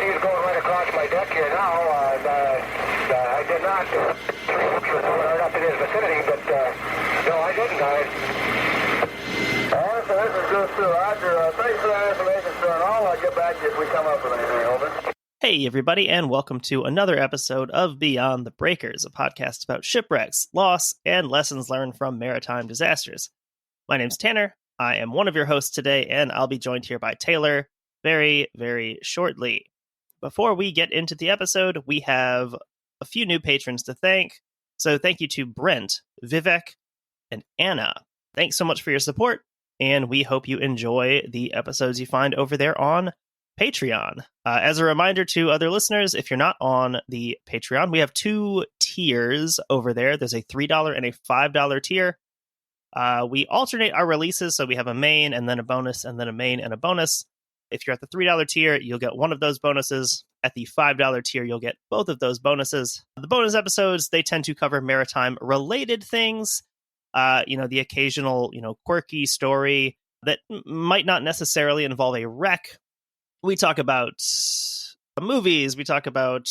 he's going right across my deck here now. I did not up in his vicinity, but no, I didn't. So this is Goose 2, Roger. Thanks for that information, sir, and I'll get back to you if we come up with anything, over. Hey, everybody, and welcome to another episode of Beyond the Breakers, a podcast about shipwrecks, loss, and lessons learned from maritime disasters. My name's Tanner. I am one of your hosts today, and I'll be joined here by Taylor very, very shortly. Before we get into the episode, we have a few new patrons to thank. So thank you to Brent, Vivek, and Anna. Thanks so much for your support, and we hope you enjoy the episodes you find over there on Patreon. As a reminder to other listeners, if you're not on the Patreon, we have two tiers over there. There's a $3 and a $5 tier. We alternate our releases, so we have a main and then a bonus and then a main and a bonus. If you're at the $3 tier, you'll get one of those bonuses. At the $5 tier, you'll get both of those bonuses. The bonus episodes, they tend to cover maritime-related things. The occasional, quirky story that might not necessarily involve a wreck. We talk about movies, we talk about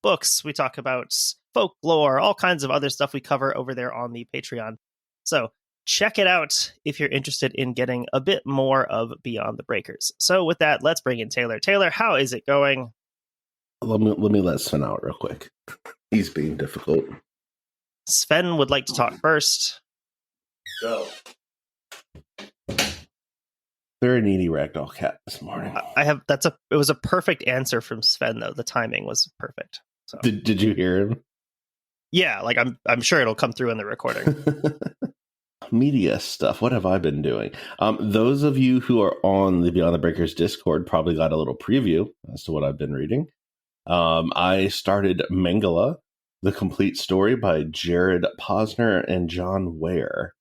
books, we talk about folklore, all kinds of other stuff we cover over there on the Patreon. So check it out if you're interested in getting a bit more of Beyond the Breakers. So with that, let's bring in Taylor. Taylor, how is it going? Let me let Sven out real quick. He's being difficult. Sven would like to talk first. Go. They're a needy ragdoll cat this morning. It was a perfect answer from Sven, though. The timing was perfect. So Did you hear him? Yeah, like I'm sure it'll come through in the recording. Media stuff. What have I been doing? Those of you who are on the Beyond the Breakers Discord probably got a little preview as to what I've been reading. I started Mengele, the complete story by Jared Posner and John Ware.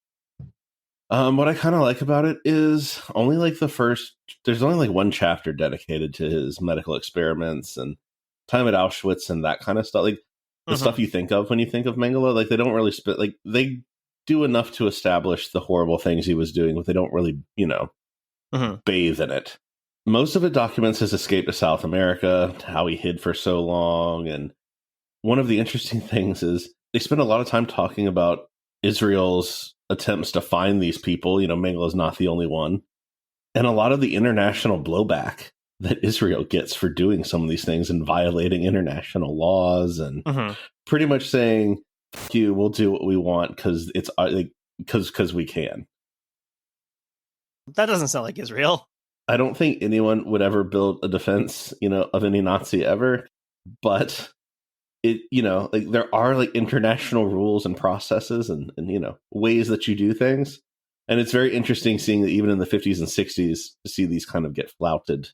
What I kind of like about it is there's only like one chapter dedicated to his medical experiments and time at Auschwitz and that kind of stuff. Like the stuff you think of when you think of Mengele, like they don't really they do enough to establish the horrible things he was doing, but they don't really, bathe in it. Most of it documents his escape to South America, how he hid for so long. And one of the interesting things is they spend a lot of time talking about Israel's attempts to find these people. Mengele is not the only one. And a lot of the international blowback that Israel gets for doing some of these things and violating international laws and pretty much saying, "Fuck you, we'll do what we want because it's because we can." That doesn't sound like Israel. I don't think anyone would ever build a defense, of any Nazi ever, but it, there are like international rules and processes and ways that you do things. And it's very interesting seeing that even in the 50s and 60s to see these kind of get flouted.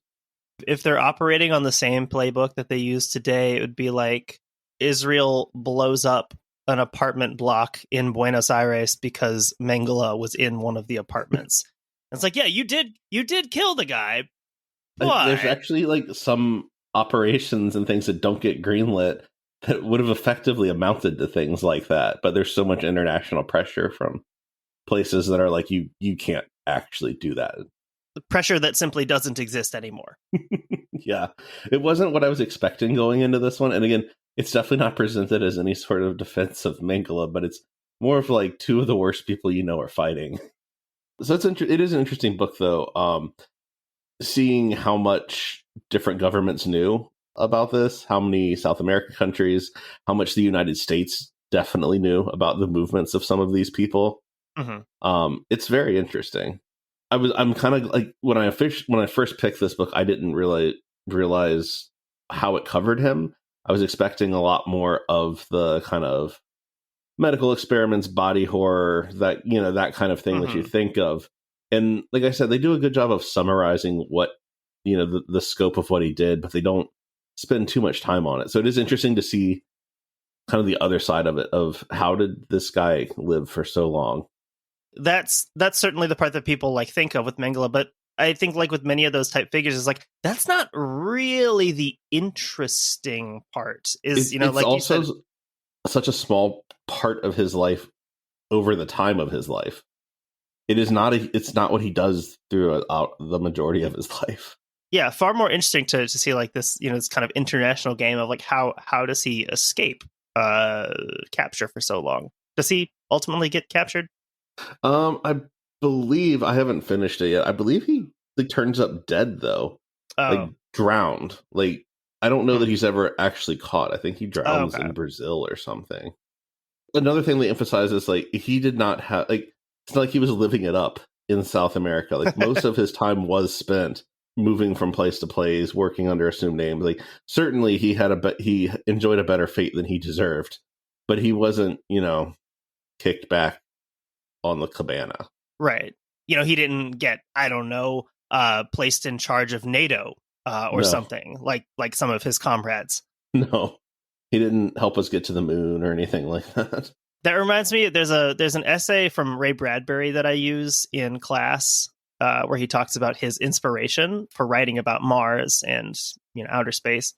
If they're operating on the same playbook that they use today, it would be like Israel blows up an apartment block in Buenos Aires because Mengele was in one of the apartments. It's like, yeah, you did kill the guy. But there's actually like some operations and things that don't get greenlit that would have effectively amounted to things like that. But there's so much international pressure from places that are like, you can't actually do that. The pressure that simply doesn't exist anymore. Yeah, it wasn't what I was expecting going into this one. And again, it's definitely not presented as any sort of defense of Mengele, but it's more of like two of the worst people are fighting. So it is an interesting book, though, seeing how much different governments knew about this, how many South American countries, how much the United States definitely knew about the movements of some of these people. It's very interesting. I'm kind of like when I first picked this book, I didn't realize how it covered him. I was expecting a lot more of the kind of medical experiments, body horror, that that kind of thing that you think of. And like I said, they do a good job of summarizing what the scope of what he did, but they don't spend too much time on it. So it is interesting to see kind of the other side of it, of how did this guy live for so long. That's certainly the part that people like think of with Mengele, but I think like with many of those type figures is like that's not really the interesting part. It's like also you said, such a small part of his life over the time of his life. It's not what he does throughout the majority of his life. Yeah, far more interesting to see like this, this kind of international game of like how does he escape capture for so long? Does he ultimately get captured? I believe I haven't finished it yet. I believe he like turns up dead though, like Oh, drowned. Like I don't know that he's ever actually caught. I think he drowns okay. in Brazil or something. Another thing they emphasize is like he did not have like it's not like he was living it up in South America. Like most of his time was spent moving from place to place, working under assumed names. Like certainly he had he enjoyed a better fate than he deserved, but he wasn't, kicked back on the cabana. Right. He didn't get, I don't know, placed in charge of NATO or No. something like some of his comrades. No. He didn't help us get to the moon or anything like that. That reminds me, there's an essay from Ray Bradbury that I use in class where he talks about his inspiration for writing about Mars and outer space.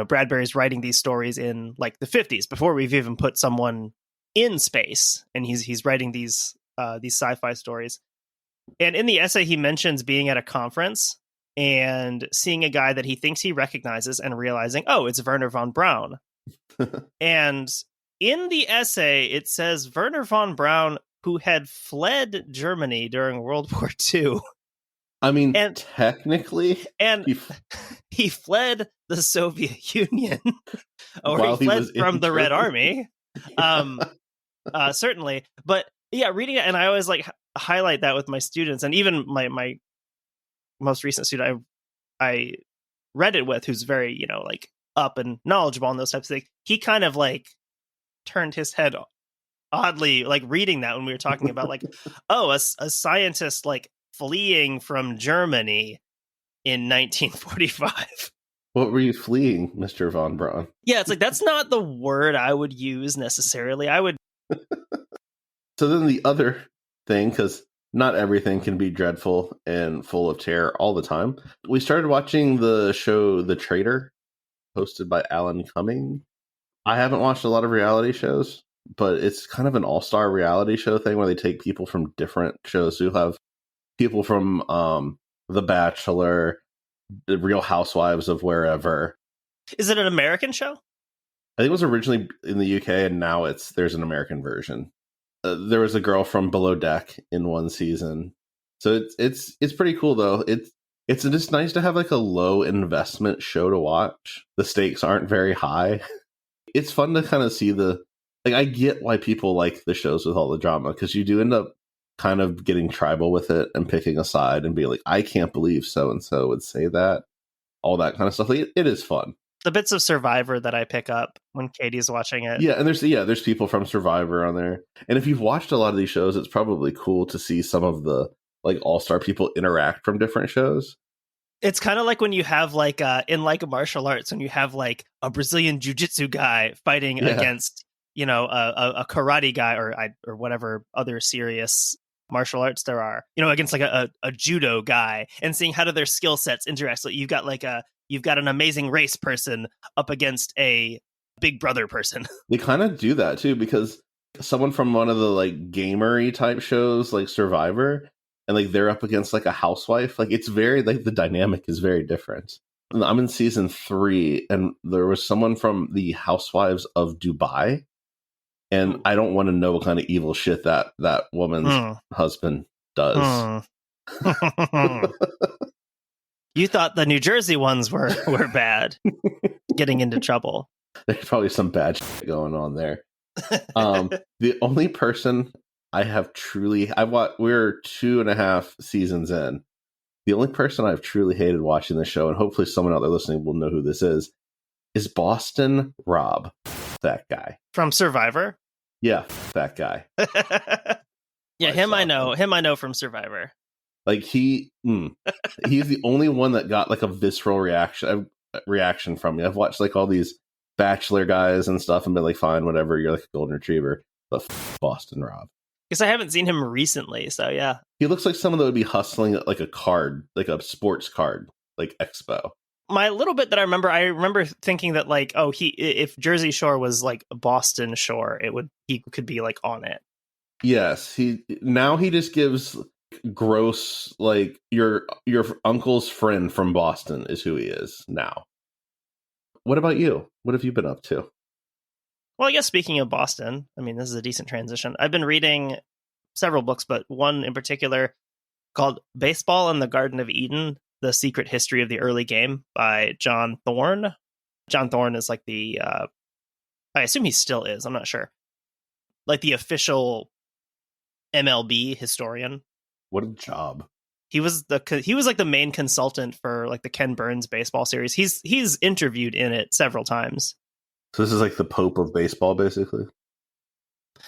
Bradbury's writing these stories in like the 50s before we've even put someone in space, and he's writing these sci-fi stories. And in the essay, he mentions being at a conference and seeing a guy that he thinks he recognizes and realizing, oh, it's Wernher von Braun. And in the essay, it says Wernher von Braun, who had fled Germany during World War II. I mean, technically, he fled the Soviet Union, or while he fled from the Germany. Red Army. Certainly, but yeah, reading it, and I always like highlight that with my students, and even my most recent student I read it with, who's very like up and knowledgeable on those types of things. He kind of like turned his head oddly, like reading that when we were talking about like, oh, a scientist like fleeing from Germany in 1945. What were you fleeing, Mr. von Braun? Yeah, it's like that's not the word I would use necessarily. I would. So then the other thing, because not everything can be dreadful and full of terror all the time, we started watching the show The Traitor, hosted by Alan Cumming. I haven't watched a lot of reality shows, but it's kind of an all-star reality show thing where they take people from different shows. So you'll have people from The Bachelor, The Real Housewives of wherever. Is it an American show? I think it was originally in the UK, and now there's an American version. There was a girl from Below Deck in one season, so it's pretty cool though. It's just nice to have like a low investment show to watch. The stakes aren't very high. It's fun to kind of see I get why people like the shows with all the drama, because you do end up kind of getting tribal with it and picking a side and be like, I can't believe so and so would say that, all that kind of stuff. Like, it is fun. The bits of Survivor that I pick up when Katie's watching it. Yeah, and there's people from Survivor on there. And if you've watched a lot of these shows, it's probably cool to see some of the like all-star people interact from different shows. It's kind of like when you have like in like martial arts, when you have like a Brazilian jiu-jitsu guy fighting against, a karate guy or whatever other serious martial arts there are, against like a judo guy, and seeing how do their skill sets interact. So you've got an amazing race person up against a Big Brother person. They kind of do that too, because someone from one of the like gamery type shows like Survivor, and like they're up against like a housewife, like it's very like the dynamic is very different. I'm in season 3, and there was someone from the Housewives of Dubai, and I don't want to know what kind of evil shit that woman's husband does. You thought the New Jersey ones were bad, getting into trouble. There's probably some bad shit going on there. The only person we're 2.5 seasons in. The only person I've truly hated watching the show, and hopefully someone out there listening will know who this is Boston Rob. That guy. From Survivor? Yeah, that guy. Yeah, him I know from Survivor. Like he's the only one that got like a visceral reaction from me. I've watched like all these Bachelor guys and stuff and been like, fine, whatever, you're like a golden retriever. But Boston Rob. Because I haven't seen him recently, so yeah. He looks like someone that would be hustling at like a card, like a sports card, like expo. My little bit that I remember thinking that like, oh, if Jersey Shore was like Boston Shore, he could be like on it. Yes, he just gives gross, like your uncle's friend from Boston is who he is now. What about you? What have you been up to? Well, I guess speaking of Boston, I mean, this is a decent transition. I've been reading several books, but one in particular called Baseball in the Garden of Eden, The Secret History of the Early Game by John Thorne. John Thorne is like I assume he still is, I'm not sure, like the official MLB historian. What a job. He was like the main consultant for like the Ken Burns baseball series. He's interviewed in it several times. So this is like the Pope of baseball, basically.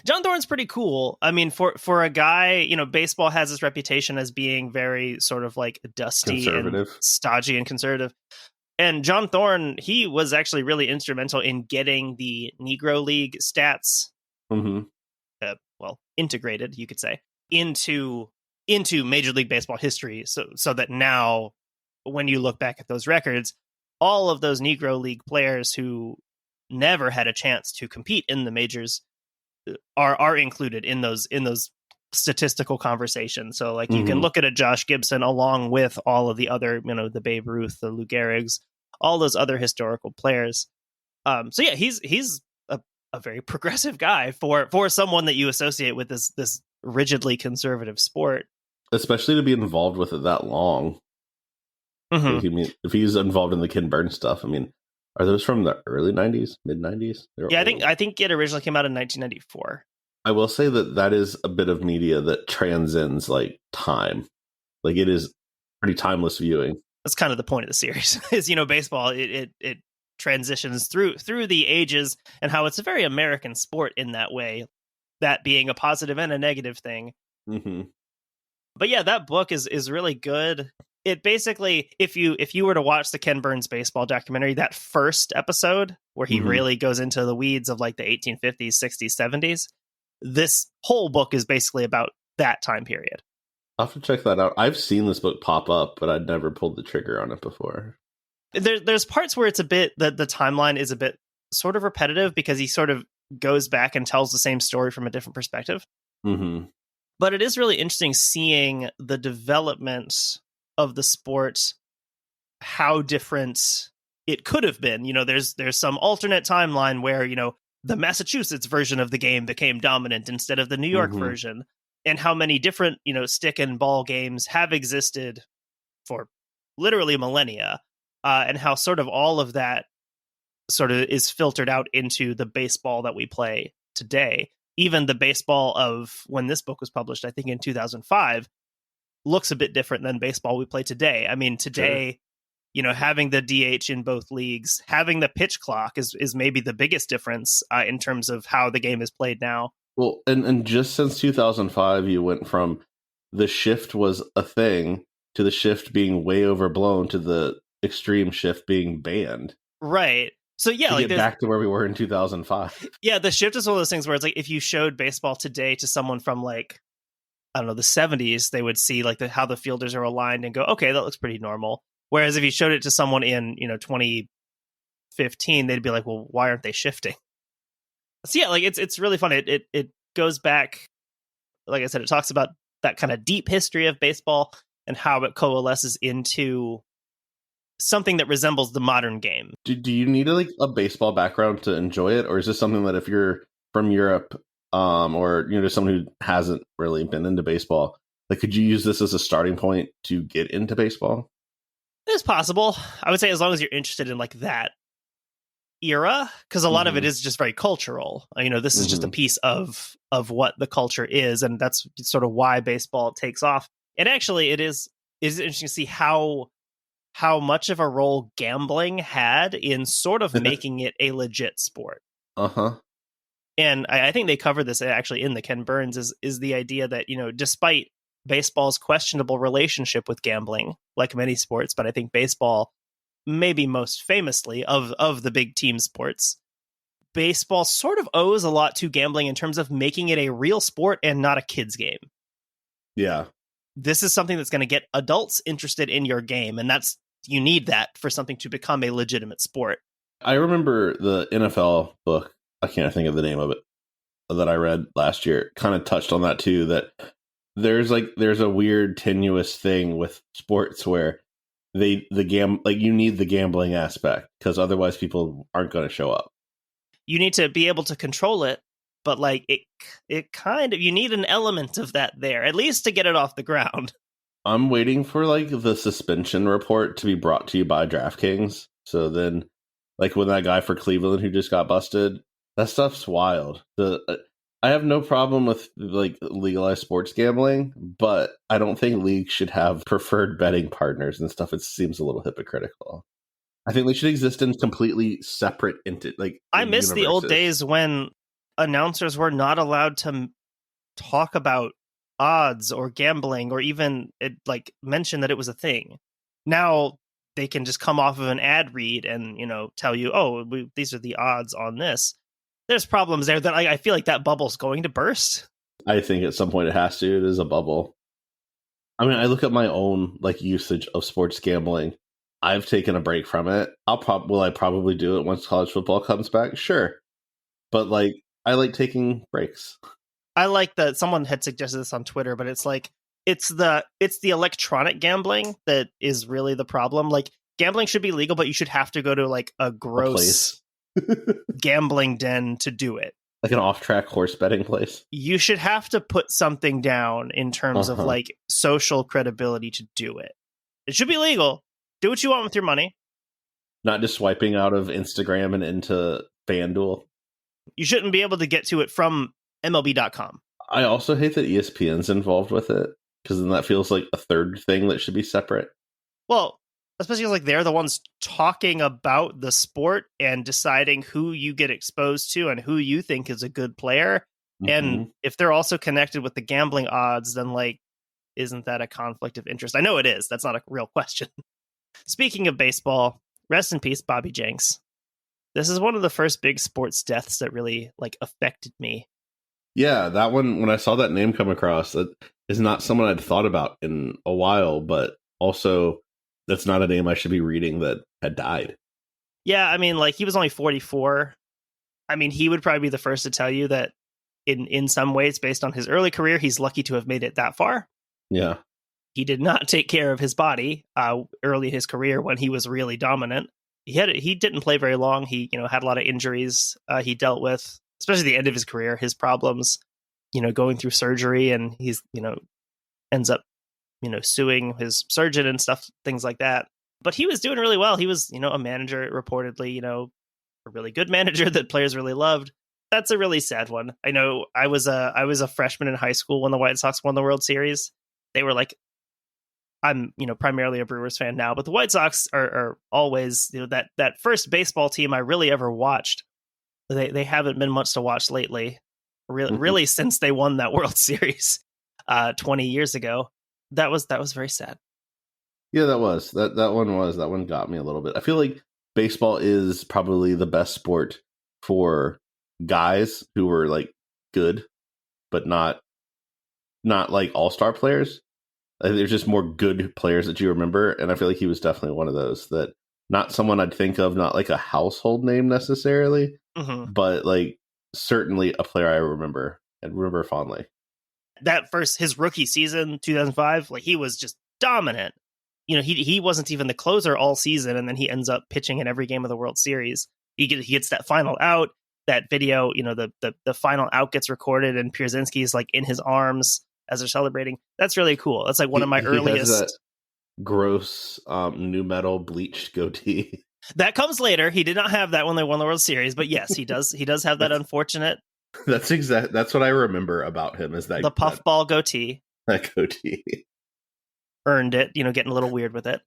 John Thorne's pretty cool. I mean, for a guy, baseball has this reputation as being very sort of like dusty and stodgy and conservative. And John Thorne, he was actually really instrumental in getting the Negro League stats, integrated, you could say, into Major League Baseball history. So that now, when you look back at those records, all of those Negro League players who never had a chance to compete in the majors are included in those statistical conversations. So like you can look at a Josh Gibson along with all of the other, the Babe Ruth, the Lou Gehrig's, all those other historical players. So yeah, he's a very progressive guy for someone that you associate with this rigidly conservative sport, especially to be involved with it that long. I mean, if he's involved in the Ken Burns stuff, I mean, are those from the early 90s, mid 90s? Yeah, I think it originally came out in 1994. I will say that is a bit of media that transcends like time. Like it is pretty timeless viewing. That's kind of the point of the series is, baseball, it transitions through the ages, and how it's a very American sport in that way, that being a positive and a negative thing. But yeah, that book is really good. It basically, if you were to watch the Ken Burns baseball documentary, that first episode where he really goes into the weeds of like the 1850s, 60s, 70s, this whole book is basically about that time period. I'll have to check that out. I've seen this book pop up, but I'd never pulled the trigger on it before. There's parts where it's a bit, the timeline is a bit sort of repetitive because he sort of goes back and tells the same story from a different perspective. But it is really interesting seeing the development of the sport, how different it could have been. There's some alternate timeline where, the Massachusetts version of the game became dominant instead of the New York version, and how many different, stick and ball games have existed for literally millennia, and how sort of all of that sort of is filtered out into the baseball that we play today. Even the baseball of when this book was published, I think in 2005, looks a bit different than baseball we play today. I mean, today, having the DH in both leagues, having the pitch clock is maybe the biggest difference in terms of how the game is played now. Well, and just since 2005, you went from the shift was a thing to the shift being way overblown to the extreme shift being banned. Right. So yeah, to get back to where we were in 2005. Yeah, the shift is one of those things where it's like if you showed baseball today to someone from like, I don't know, the 70s, they would see like how the fielders are aligned and go, okay, that looks pretty normal. Whereas if you showed it to someone in 2015, they'd be like, well, why aren't they shifting? So yeah, like it's really fun. It goes back, like I said, it talks about that kind of deep history of baseball and how it coalesces into something that resembles the modern game. Do you need a baseball background to enjoy it, or is this something that if you're from Europe, or just someone who hasn't really been into baseball, like could you use this as a starting point to get into baseball? It's possible. I would say as long as you're interested in like that era, because a lot of it is just very cultural. This is just a piece of what the culture is, and that's sort of why baseball takes off. And actually, it is interesting to see how much of a role gambling had in sort of making it a legit sport. And I think they cover this actually in the Ken Burns is the idea that, despite baseball's questionable relationship with gambling, like many sports, but I think baseball, maybe most famously of the big team sports, baseball sort of owes a lot to gambling in terms of making it a real sport and not a kid's game. Yeah. This is something that's going to get adults interested in your game, and you need that for something to become a legitimate sport. I remember the NFL book, I can't think of the name of it, that I read last year, kind of touched on that too, that there's a weird tenuous thing with sports where you need the gambling aspect because otherwise people aren't going to show up. You need to be able to control it, but like it kind of, you need an element of that there, at least to get it off the ground. I'm waiting for like the suspension report to be brought to you by DraftKings. So then, like when that guy for Cleveland who just got busted, that stuff's wild. I have no problem with like legalized sports gambling, but I don't think leagues should have preferred betting partners and stuff. It seems a little hypocritical. I think they should exist in completely separate I miss the old days when announcers were not allowed to talk about odds or gambling or even mention that it was a thing. Now they can just come off of an ad read and tell you, these are the odds on this. There's problems there that I feel like that bubble's going to burst. I think at some point it has to. It is a bubble. I mean, I look at my own usage of sports gambling. I've taken a break from it. Will I probably do it once college football comes back? Sure. But I like taking breaks. I like that someone had suggested this on Twitter, but it's the electronic gambling that is really the problem. Like, gambling should be legal, but you should have to go to a gross gambling den to do it. Like an off-track horse betting place. You should have to put something down in terms of social credibility to do it. It should be legal. Do what you want with your money. Not just swiping out of Instagram and into FanDuel. You shouldn't be able to get to it from MLB.com. I also hate that ESPN's involved with it, because then that feels like a third thing that should be separate. Well, especially because they're the ones talking about the sport and deciding who you get exposed to and who you think is a good player. Mm-hmm. And if they're also connected with the gambling odds, then isn't that a conflict of interest? I know it is. That's not a real question. Speaking of baseball, rest in peace, Bobby Jenks. This is one of the first big sports deaths that really affected me. Yeah, that one, when I saw that name come across, that is not someone I'd thought about in a while, but also that's not a name I should be reading that had died. Yeah, I mean, he was only 44. I mean, he would probably be the first to tell you that in some ways, based on his early career, he's lucky to have made it that far. Yeah. He did not take care of his body early in his career when he was really dominant. He didn't play very long. He had a lot of injuries he dealt with, especially the end of his career, his problems, going through surgery, and he's ends up suing his surgeon and stuff, things like that. But he was doing really well. He was a manager, reportedly, a really good manager that players really loved. That's a really sad one. I know I was a freshman in high school when the White Sox won the World Series. They were I'm primarily a Brewers fan now, but the White Sox are always that first baseball team I really ever watched. They haven't been much to watch lately, really since they won that World Series 20 years ago. That was very sad. Yeah, that one got me a little bit. I feel like baseball is probably the best sport for guys who were good, but not all-star players. There's just more good players that you remember, and I feel like he was definitely one of those. That not someone I'd think of, not a household name necessarily, but certainly a player I remember fondly. That his rookie season, 2005, he was just dominant. He wasn't even the closer all season, and then he ends up pitching in every game of the World Series. He gets that final out. That video, the final out gets recorded, and Pierzynski's in his arms as they're celebrating. That's really cool. That's one of my earliest. Has that gross new metal bleached goatee. That comes later. He did not have that when they won the World Series, but yes, he does. He does have that unfortunate. That's what I remember about him, is that the puffball goatee. That goatee earned it. Getting a little weird with it.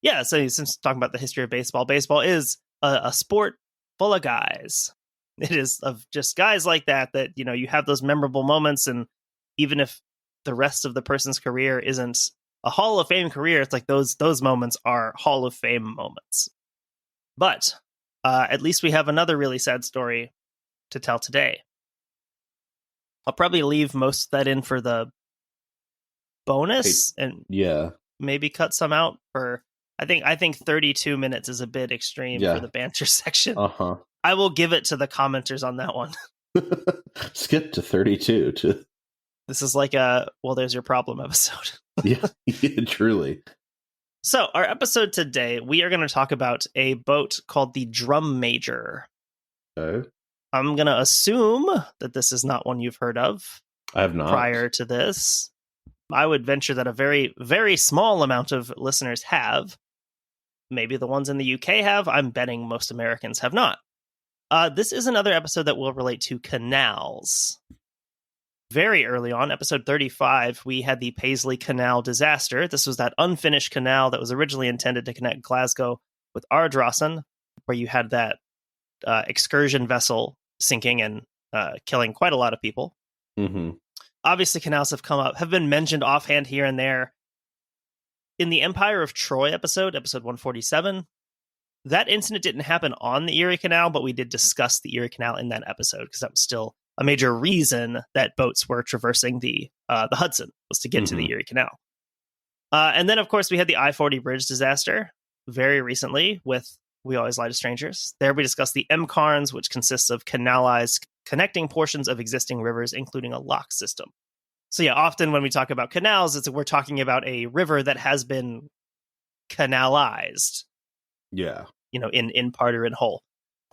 Yeah. So since talking about the history of baseball is a sport full of guys. It is of just guys like that you have those memorable moments, and even if the rest of the person's career isn't a Hall of Fame career, it's those moments are Hall of Fame moments. But at least we have another really sad story to tell today. I'll probably leave most of that in for the bonus, and maybe cut some out for. I think 32 minutes is a bit extreme for the banter section. I will give it to the commenters on that one. Skip to 32 to This is like well, there's your problem episode. Yeah, truly. So our episode today, we are going to talk about a boat called the Drum Major. Okay. I'm going to assume that this is not one you've heard of. I have not. Prior to this, I would venture that a very, very small amount of listeners have. Maybe the ones in the UK have. I'm betting most Americans have not. This is another episode that will relate to canals. Very early on, episode 35, we had the Paisley Canal disaster. This was that unfinished canal that was originally intended to connect Glasgow with Ardrossan, where you had that excursion vessel sinking and killing quite a lot of people. Mm-hmm. Obviously, canals have been mentioned offhand here and there. In the Empire of Troy episode 147, that incident didn't happen on the Erie Canal, but we did discuss the Erie Canal in that episode because that was still a major reason that boats were traversing the Hudson, was to get to the Erie Canal. And then, of course, we had the I-40 bridge disaster very recently with We Always Lie to Strangers. There we discussed the M-Carns, which consists of canalized connecting portions of existing rivers, including a lock system. So yeah, often when we talk about canals, we're talking about a river that has been canalized. Yeah. In part or in whole.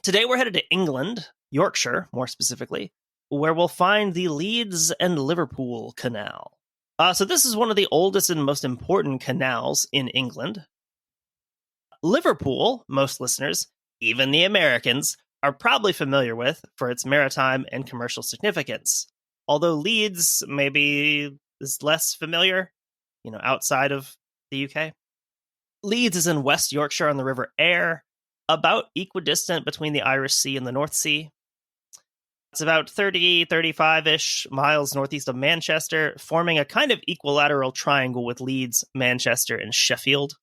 Today we're headed to England, Yorkshire, more specifically, where we'll find the Leeds and Liverpool Canal. So this is one of the oldest and most important canals in England. Liverpool, most listeners, even the Americans, are probably familiar with for its maritime and commercial significance. Although Leeds maybe is less familiar, outside of the UK. Leeds is in West Yorkshire on the River Aire, about equidistant between the Irish Sea and the North Sea. It's about 35-ish miles northeast of Manchester, forming a kind of equilateral triangle with Leeds, Manchester, and Sheffield.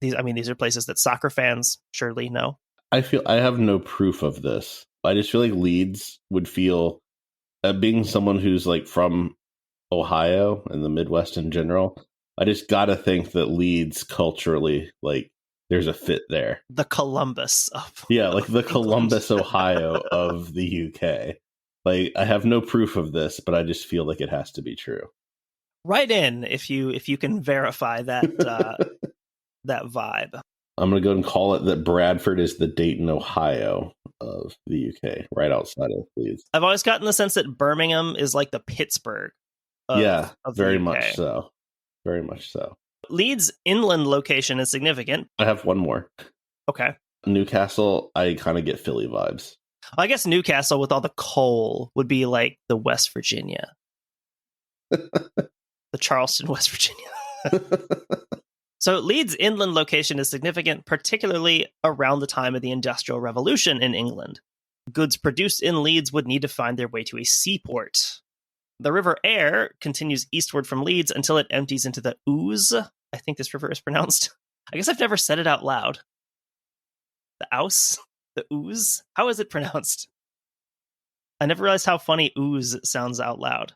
These are places that soccer fans surely know. I have no proof of this. I just feel like Leeds would feel, being someone who's like from Ohio and the Midwest in general, I just gotta think that Leeds culturally, like, there's a fit there. The Columbus of the Columbus, Ohio of the UK. Like, I have no proof of this, but I just feel like it has to be true. Write in if you can verify that that vibe. I'm gonna go and call it that Bradford is the Dayton, Ohio of the UK, right outside of Leeds. I've always gotten the sense that Birmingham is like the Pittsburgh. Of very much so. Very much so. Leeds' inland location is significant. I have one more. Okay. Newcastle, I kind of get Philly vibes. I guess Newcastle, with all the coal, would be like the West Virginia. The Charleston, West Virginia. So Leeds' inland location is significant, particularly around the time of the Industrial Revolution in England. Goods produced in Leeds would need to find their way to a seaport. The River Aire continues eastward from Leeds until it empties into the Ouse. I think this river is pronounced. I guess I've never said it out loud. The Ouse? The Ouse? How is it pronounced? I never realized how funny Ouse sounds out loud.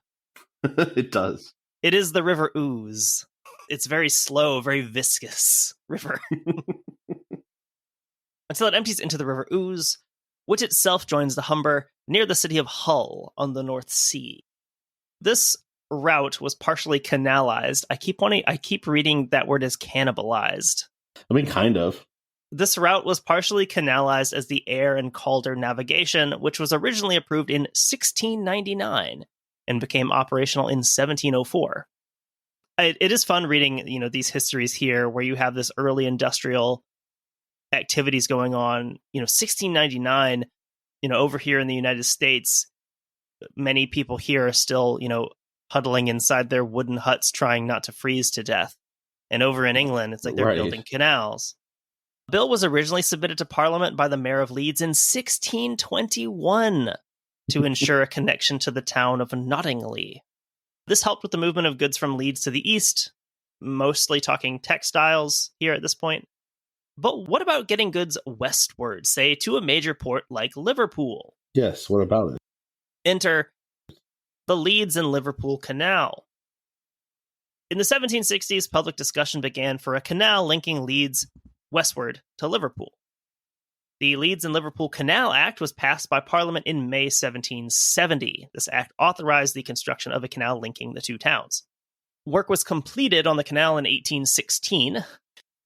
It does. It is the River Ouse. It's very slow, very viscous river. Until it empties into the River Ouse, which itself joins the Humber near the city of Hull on the North Sea. This route was partially canalized. I keep reading that word as cannibalized. I mean, kind of. This route was partially canalized as the Aire and Calder navigation, which was originally approved in 1699 and became operational in 1704. It is fun reading, these histories here where you have this early industrial activities going on. 1699, over here in the United States, many people here are still, huddling inside their wooden huts trying not to freeze to death. And over in England, it's like they're building canals. The bill was originally submitted to Parliament by the Mayor of Leeds in 1621 to ensure a connection to the town of Nottingley. This helped with the movement of goods from Leeds to the east, mostly talking textiles here at this point. But what about getting goods westward, say to a major port like Liverpool? Yes, what about it? Enter the Leeds and Liverpool Canal. In the 1760s, public discussion began for a canal linking Leeds westward to Liverpool. The Leeds and Liverpool Canal Act was passed by Parliament in May 1770. This act authorized the construction of a canal linking the two towns. Work was completed on the canal in 1816.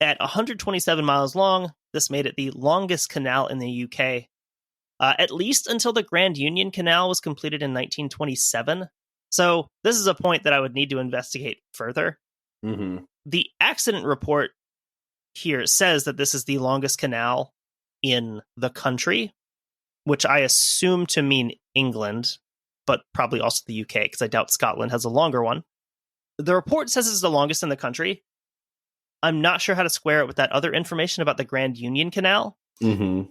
At 127 miles long, this made it the longest canal in the UK, at least until the Grand Union Canal was completed in 1927. So this is a point that I would need to investigate further. Mm-hmm. The accident report here says that this is the longest canal in the country, which I assume to mean England, but probably also the UK, because I doubt Scotland has a longer one. The report says it's the longest in the country. I'm not sure how to square it with that other information about the Grand Union Canal. Mm-hmm.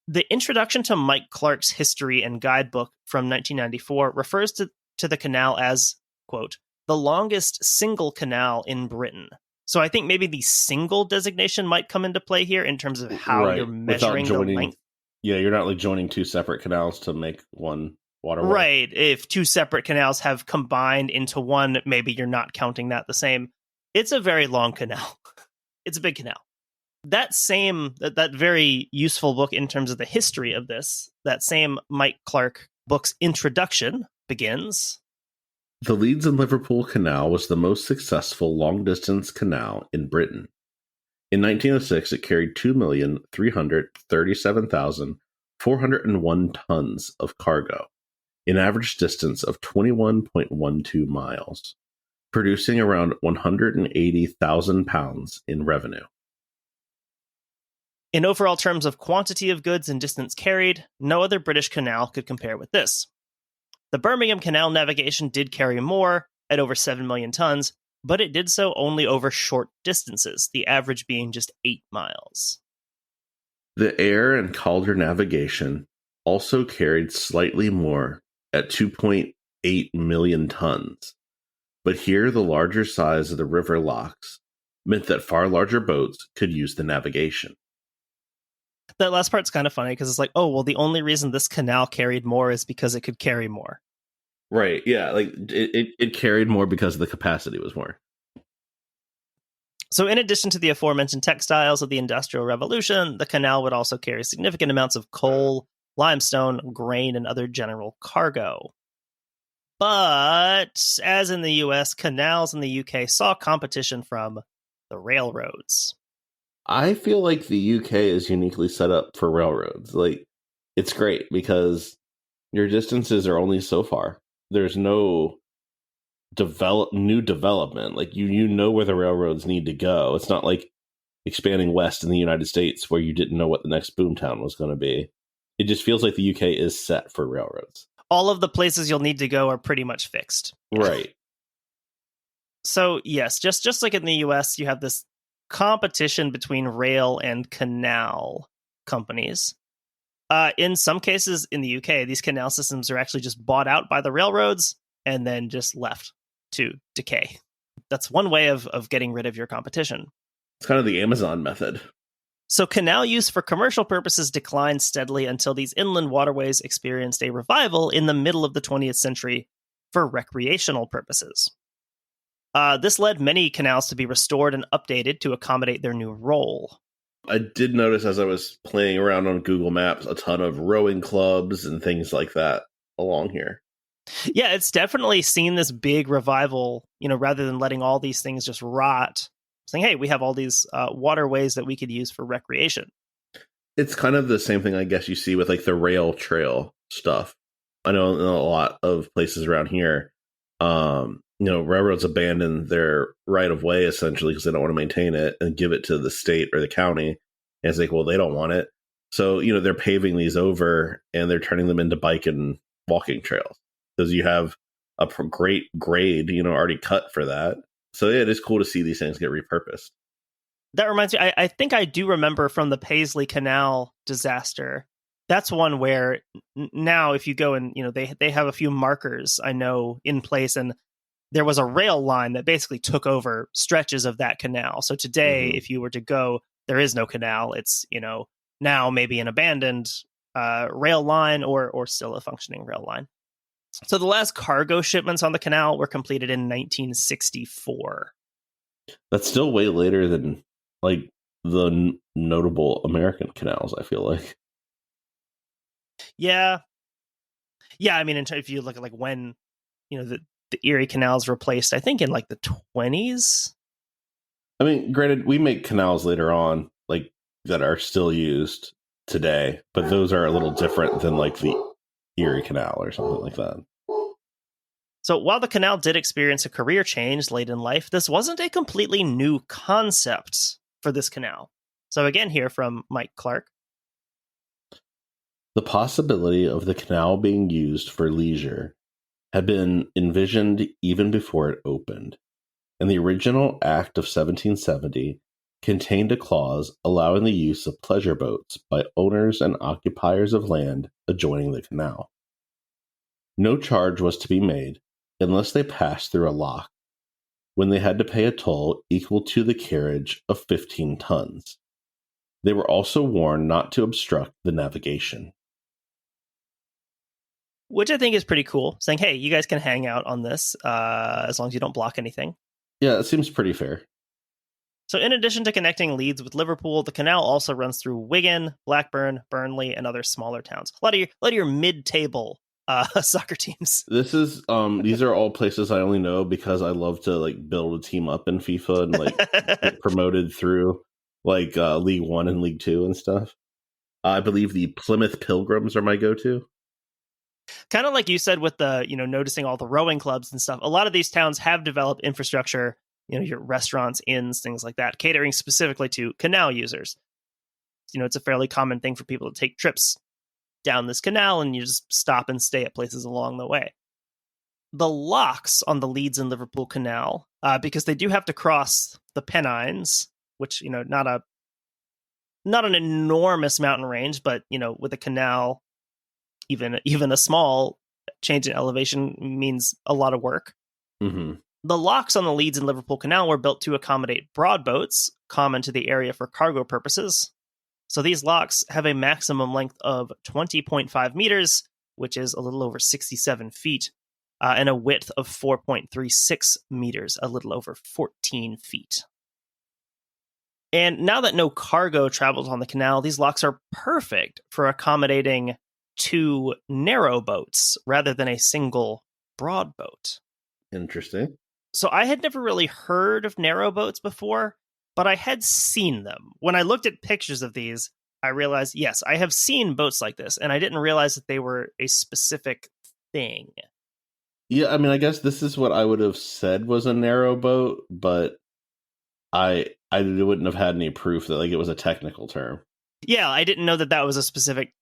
The introduction to Mike Clarke's history and guidebook from 1994 refers to the canal as, quote, the longest single canal in Britain. So I think maybe the single designation might come into play here in terms of how you're measuring the length. Yeah, you're not like joining two separate canals to make one waterway. Right. If two separate canals have combined into one, maybe you're not counting that the same. It's a very long canal. It's a big canal. That very useful book in terms of the history of this, that same Mike Clarke book's introduction begins. The Leeds and Liverpool Canal was the most successful long-distance canal in Britain. In 1906, it carried 2,337,401 tons of cargo, an average distance of 21.12 miles, producing around 180,000 pounds in revenue. In overall terms of quantity of goods and distance carried, no other British canal could compare with this. The Birmingham Canal navigation did carry more, at over 7 million tons, but it did so only over short distances, the average being just 8 miles. The air and Calder navigation also carried slightly more at 2.8 million tons, but here the larger size of the river locks meant that far larger boats could use the navigation. That last part's kind of funny because it's like, oh, well, the only reason this canal carried more is because it could carry more. Right, yeah, like it carried more because the capacity was more. So in addition to the aforementioned textiles of the Industrial Revolution, the canal would also carry significant amounts of coal, limestone, grain, and other general cargo. But, as in the US, canals in the UK saw competition from the railroads. I feel like the UK is uniquely set up for railroads. Like, it's great because your distances are only so far. There's no new development. Like, you know where the railroads need to go. It's not like expanding west in the United States where you didn't know what the next boomtown was going to be. It just feels like the UK is set for railroads. All of the places you'll need to go are pretty much fixed. Right. So, yes, just like in the US, you have this competition between rail and canal companies. In some cases in the UK, these canal systems are actually just bought out by the railroads and then just left to decay. That's one way of getting rid of your competition. It's kind of the Amazon method. So canal use for commercial purposes declined steadily until these inland waterways experienced a revival in the middle of the 20th century for recreational purposes. This led many canals to be restored and updated to accommodate their new role. I did notice as I was playing around on Google Maps a ton of rowing clubs and things like that along here. Yeah, it's definitely seen this big revival, rather than letting all these things just rot, saying, hey, we have all these waterways that we could use for recreation. It's kind of the same thing, I guess, you see with like the rail trail stuff. I know in a lot of places around here, railroads abandon their right of way essentially because they don't want to maintain it and give it to the state or the county. And it's like, well, they don't want it. So, they're paving these over and they're turning them into bike and walking trails because you have a great grade, already cut for that. So yeah, it is cool to see these things get repurposed. That reminds me, I think I do remember from the Paisley Canal disaster. That's one where now if you go and, they have a few markers, I know, in place, and there was a rail line that basically took over stretches of that canal. So today, if you were to go, there is no canal. It's, now maybe an abandoned rail line or still a functioning rail line. So the last cargo shipments on the canal were completed in 1964. That's still way later than like the notable American canals, I feel like. Yeah. Yeah, I mean, if you look at like when, the Erie Canal's replaced, I think in like the 20s. I mean, granted, we make canals later on, like that are still used today, but those are a little different than like the Erie Canal or something like that. So while the canal did experience a career change late in life, this wasn't a completely new concept for this canal. So again, here from Mike Clarke. The possibility of the canal being used for leisure had been envisioned even before it opened, and the original Act of 1770 contained a clause allowing the use of pleasure boats by owners and occupiers of land adjoining the canal. No charge was to be made unless they passed through a lock, when they had to pay a toll equal to the carriage of 15 tons. They were also warned not to obstruct the navigation. Which I think is pretty cool, saying, hey, you guys can hang out on this as long as you don't block anything. Yeah, it seems pretty fair. So in addition to connecting Leeds with Liverpool, the canal also runs through Wigan, Blackburn, Burnley, and other smaller towns. A lot of your mid-table soccer teams. This is these are all places I only know because I love to like build a team up in FIFA and like get promoted through like League 1 and League 2 and stuff. I believe the Plymouth Pilgrims are my go-to. Kind of like you said with the, noticing all the rowing clubs and stuff. A lot of these towns have developed infrastructure, your restaurants, inns, things like that, catering specifically to canal users. It's a fairly common thing for people to take trips down this canal and you just stop and stay at places along the way. The locks on the Leeds and Liverpool Canal, because they do have to cross the Pennines, which, not an enormous mountain range, but, with a canal, even a small change in elevation means a lot of work. Mm-hmm. The locks on the Leeds and Liverpool Canal were built to accommodate broad boats, common to the area for cargo purposes. So these locks have a maximum length of 20.5 meters, which is a little over 67 feet, and a width of 4.36 meters, a little over 14 feet. And now that no cargo travels on the canal, these locks are perfect for accommodating 2 narrow boats rather than a single broad boat. Interesting. So I had never really heard of narrow boats before, but I had seen them. When I looked at pictures of these, I realized, yes, I have seen boats like this, and I didn't realize that they were a specific thing. Yeah, I mean, I guess this is what I would have said was a narrow boat, but I wouldn't have had any proof that like it was a technical term. Yeah, I didn't know that was a specific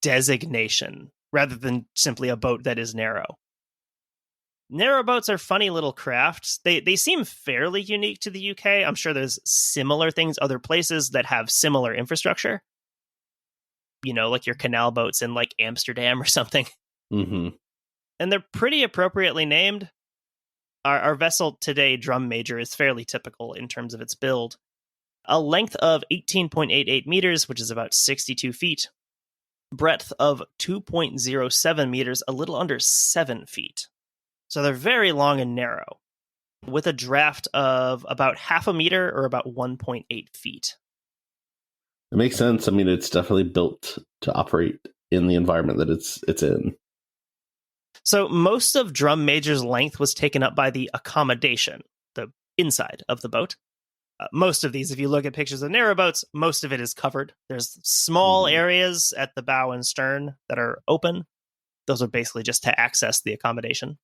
designation rather than simply a boat that is narrow. Narrow boats are funny little crafts. They seem fairly unique to the UK. I'm sure there's similar things other places that have similar infrastructure. Like your canal boats in like Amsterdam or something. Mm-hmm. And they're pretty appropriately named. Our vessel today, Drum Major, is fairly typical in terms of its build. A length of 18.88 meters, which is about 62 feet. Breadth of 2.07 meters, a little under 7 feet. So they're very long and narrow, with a draft of about half a meter or about 1.8 feet. It makes sense. I mean, it's definitely built to operate in the environment that it's in. So most of Drum Major's length was taken up by the accommodation, the inside of the boat. Most of these, if you look at pictures of narrow boats, most of it is covered. There's small areas at the bow and stern that are open. Those are basically just to access the accommodation.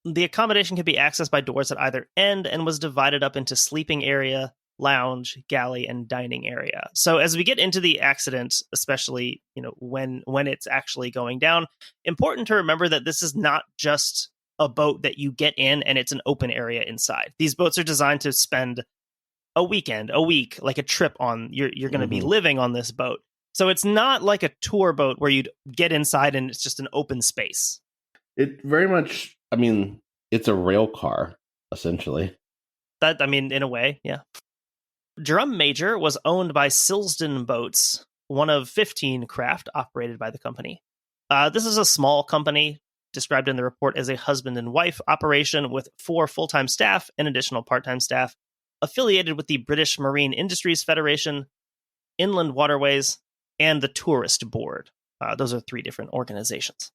The accommodation can be accessed by doors at either end and was divided up into sleeping area, lounge, galley, and dining area. So as we get into the accident, especially, when it's actually going down, important to remember that this is not just a boat that you get in and it's an open area inside. These boats are designed to spend a weekend, a week, like a trip on. You're going to be living on this boat. So it's not like a tour boat where you'd get inside and it's just an open space. It very much, I mean, it's a rail car, essentially. In a way, yeah. Drum Major was owned by Silsden Boats, one of 15 craft operated by the company. This is a small company, described in the report as a husband and wife operation with 4 full-time staff and additional part-time staff. affiliated with the British Marine Industries Federation, Inland Waterways, and the Tourist Board. Those are 3 different organizations.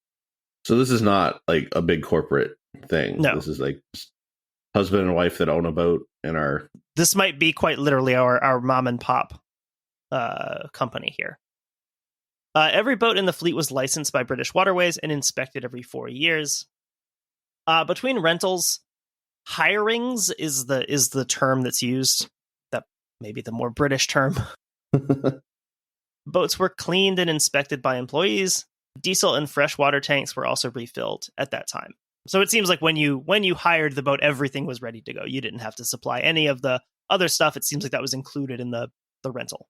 So this is not like a big corporate thing. No. This is like husband and wife that own a boat and are... This might be quite literally our mom and pop company here. Every boat in the fleet was licensed by British Waterways and inspected every 4 years. Between rentals, hirings is the term that's used. That may be the more British term. Boats were cleaned and inspected by employees. Diesel and freshwater tanks were also refilled at that time. So it seems like when you hired the boat, everything was ready to go. You didn't have to supply any of the other stuff. It seems like that was included in the rental.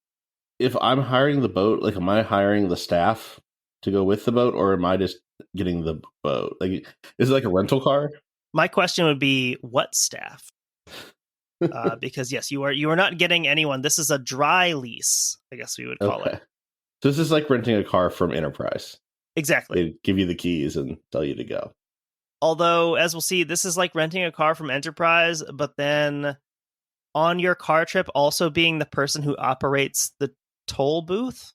If I'm hiring the boat, like, am I hiring the staff to go with the boat, or am I just getting the boat? Like, is it like a rental car? My question would be, what staff? Because yes, you are not getting anyone. This is a dry lease, I guess we would call it. So this is like renting a car from Enterprise. Exactly. They give you the keys and tell you to go. Although, as we'll see, this is like renting a car from Enterprise, but then on your car trip also being the person who operates the toll booth.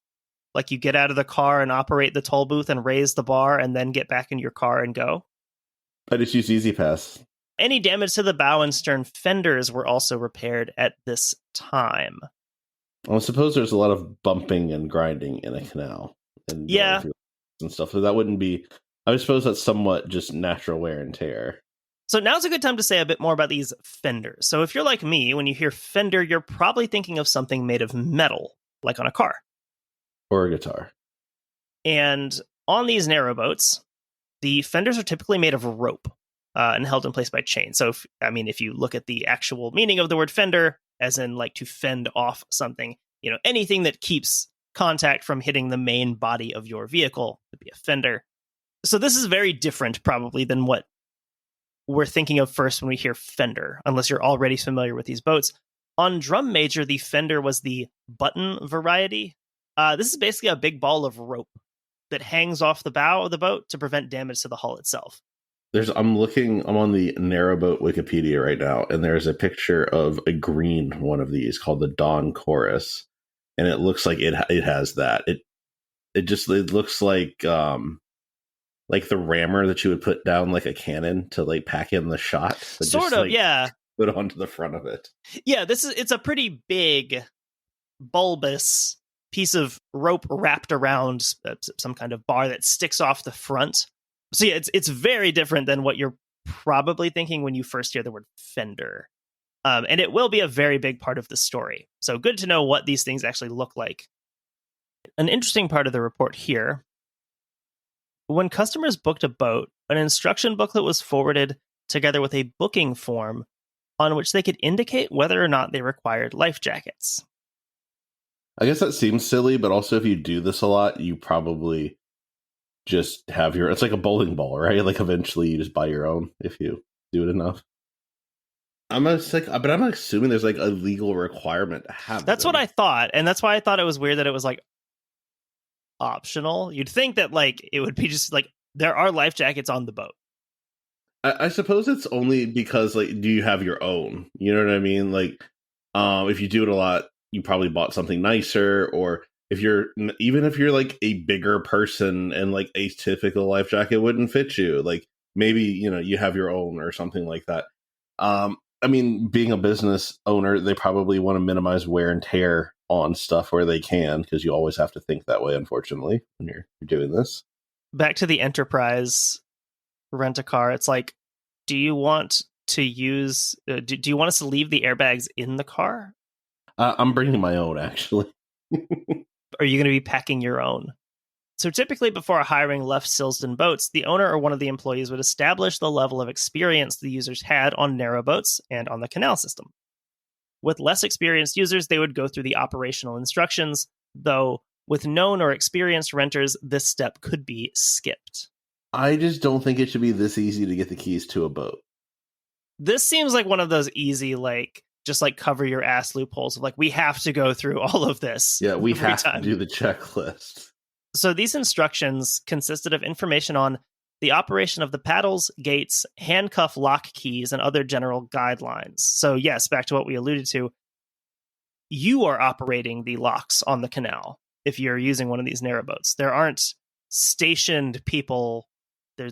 Like, you get out of the car and operate the toll booth and raise the bar and then get back in your car and go. I just use Easy Pass. Any damage to the bow and stern fenders were also repaired at this time. Well, I suppose there's a lot of bumping and grinding in a canal. And yeah. And stuff. So that wouldn't be... I suppose that's somewhat just natural wear and tear. So now's a good time to say a bit more about these fenders. So if you're like me, when you hear fender, you're probably thinking of something made of metal, like on a car. Or a guitar. And on these narrowboats, the fenders are typically made of rope and held in place by chain. So, if you look at the actual meaning of the word fender, as in like to fend off something, anything that keeps contact from hitting the main body of your vehicle would be a fender. So this is very different probably than what we're thinking of first when we hear fender, unless you're already familiar with these boats. On Drum Major, the fender was the button variety. This is basically a big ball of rope that hangs off the bow of the boat to prevent damage to the hull itself. I'm on the narrowboat Wikipedia right now, and there's a picture of a green one of these called the Dawn Chorus, and it looks like it has that. It looks like the rammer that you would put down like a cannon to like pack in the shot. Sort of, yeah. Put onto the front of it. Yeah, it's a pretty big, bulbous piece of rope wrapped around some kind of bar that sticks off the front. So yeah, it's very different than what you're probably thinking when you first hear the word fender. And it will be a very big part of the story. So good to know what these things actually look like. An interesting part of the report here: when customers booked a boat, an instruction booklet was forwarded together with a booking form on which they could indicate whether or not they required life jackets. I guess that seems silly, but also if you do this a lot, you probably just have it's like a bowling ball, right? Like eventually you just buy your own if you do it enough. I'm assuming there's like a legal requirement to have That's what I thought, and that's why I thought it was weird that it was like optional. You'd think that like it would be just like there are life jackets on the boat. I suppose it's only because like, do you have your own? You know what I mean? Like, if you do it a lot, you probably bought something nicer, or if you're like a bigger person and like a typical life jacket wouldn't fit you, like maybe, you have your own or something like that. Being a business owner, they probably want to minimize wear and tear on stuff where they can, because you always have to think that way, unfortunately, when you're doing this. Back to the Enterprise rent-a-car, it's like, do you want to use do you want us to leave the airbags in the car? I'm bringing my own, actually. Are you going to be packing your own? So typically before hiring left Silsden boats, the owner or one of the employees would establish the level of experience the users had on narrowboats and on the canal system. With less experienced users, they would go through the operational instructions, though with known or experienced renters, this step could be skipped. I just don't think it should be this easy to get the keys to a boat. This seems like one of those easy, like, just like cover your ass loopholes of like, we have to go through all of this. Yeah, we have to do the checklist. So these instructions consisted of information on the operation of the paddles, gates, handcuff lock keys, and other general guidelines. So yes, back to what we alluded to, you are operating the locks on the canal if you're using one of these narrowboats. There aren't stationed people they're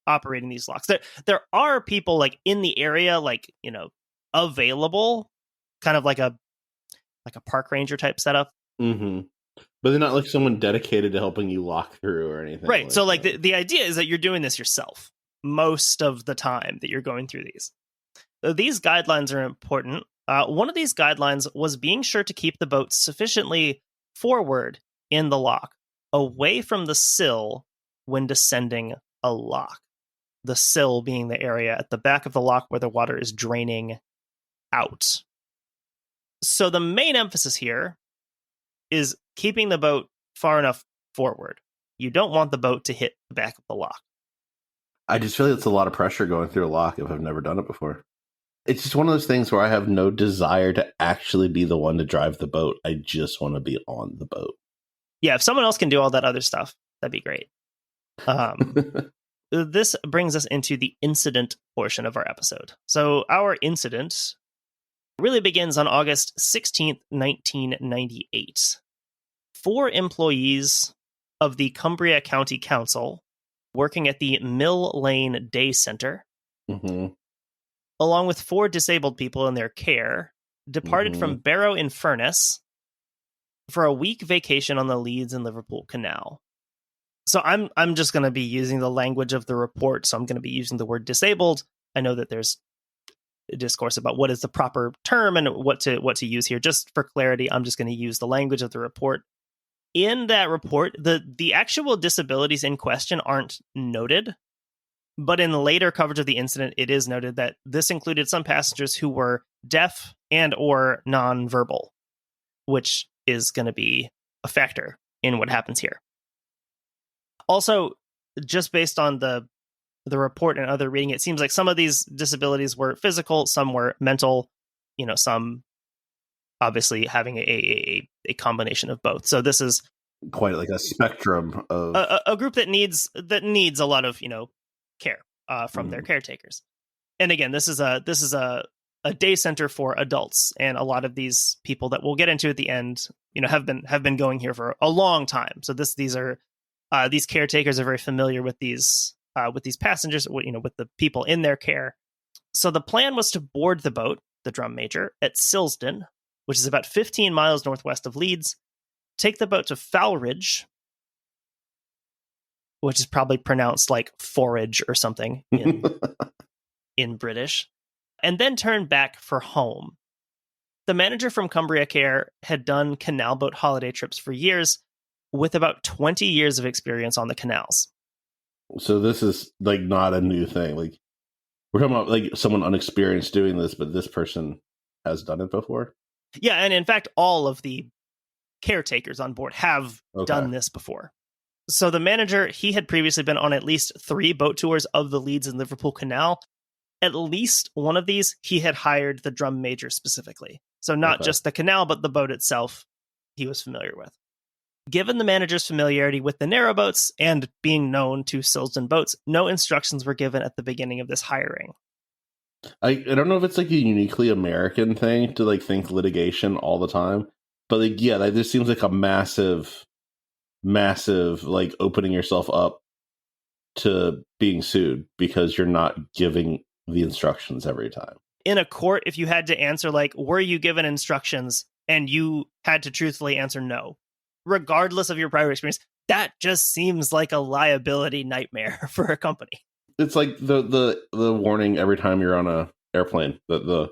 operating these locks. There are people like in the area, like, you know, available, kind of like a park ranger type setup. Mm-hmm. But they're not like someone dedicated to helping you lock through or anything. Right. Like So like that. the idea is that you're doing this yourself most of the time that you're going through these. So these guidelines are important. One of these guidelines was being sure to keep the boat sufficiently forward in the lock, away from the sill when descending a lock. The sill being the area at the back of the lock where the water is draining out. So the main emphasis here is keeping the boat far enough forward. You don't want the boat to hit the back of the lock. I just feel like it's a lot of pressure going through a lock if I've never done it before. It's just one of those things where I have no desire to actually be the one to drive the boat. I just want to be on the boat. Yeah, if someone else can do all that other stuff, that'd be great. This brings us into the incident portion of our episode. So our incident really begins on August 16th, 1998. 4 employees of the Cumbria County Council working at the Mill Lane Day Center, Mm-hmm. along with 4 disabled people in their care, departed from Barrow-in-Furness for a week vacation on the Leeds and Liverpool Canal. So I'm just going to be using the language of the report. So I'm going to be using the word disabled. I know that there's a discourse about what is the proper term and what to use here. Just for clarity, I'm just going to use the language of the report. In that report, the actual disabilities in question aren't noted, but in later coverage of the incident, it is noted that this included some passengers who were deaf and or nonverbal, which is going to be a factor in what happens here. Also, just based on the report and other reading, it seems like some of these disabilities were physical, some were mental, you know, some obviously having a combination of both. So this is Quite like a spectrum of a group that needs a lot of, you know, care from their caretakers. And again, this is a day center for adults, and a lot of these people that we'll get into at the end, you know, have been going here for a long time. So these caretakers are very familiar with these passengers, you know, with the people in their care. So the plan was to board the boat, the Drum Major, at Silsden, which is about 15 miles northwest of Leeds, take the boat to Fowlridge, which is probably pronounced like forage or something in British, and then turn back for home. The manager from Cumbria Care had done canal boat holiday trips for years, with about 20 years of experience on the canals. So this is like not a new thing. Like we're talking about like someone unexperienced doing this, but this person has done it before. Yeah, and in fact, all of the caretakers on board have done this before. So the manager, he had previously been on at least 3 boat tours of the Leeds and Liverpool Canal. At least one of these, he had hired the Drum Major specifically. So not just the canal, but the boat itself he was familiar with. Given the manager's familiarity with the narrowboats and being known to Silsden boats, no instructions were given at the beginning of this hiring. I don't know if it's like a uniquely American thing to like think litigation all the time, but like yeah, that just seems like a massive like opening yourself up to being sued because you're not giving the instructions every time. In a court, if you had to answer like, were you given instructions, and you had to truthfully answer no, regardless of your prior experience, that just seems like a liability nightmare for a company. It's like the warning every time you're on a airplane that the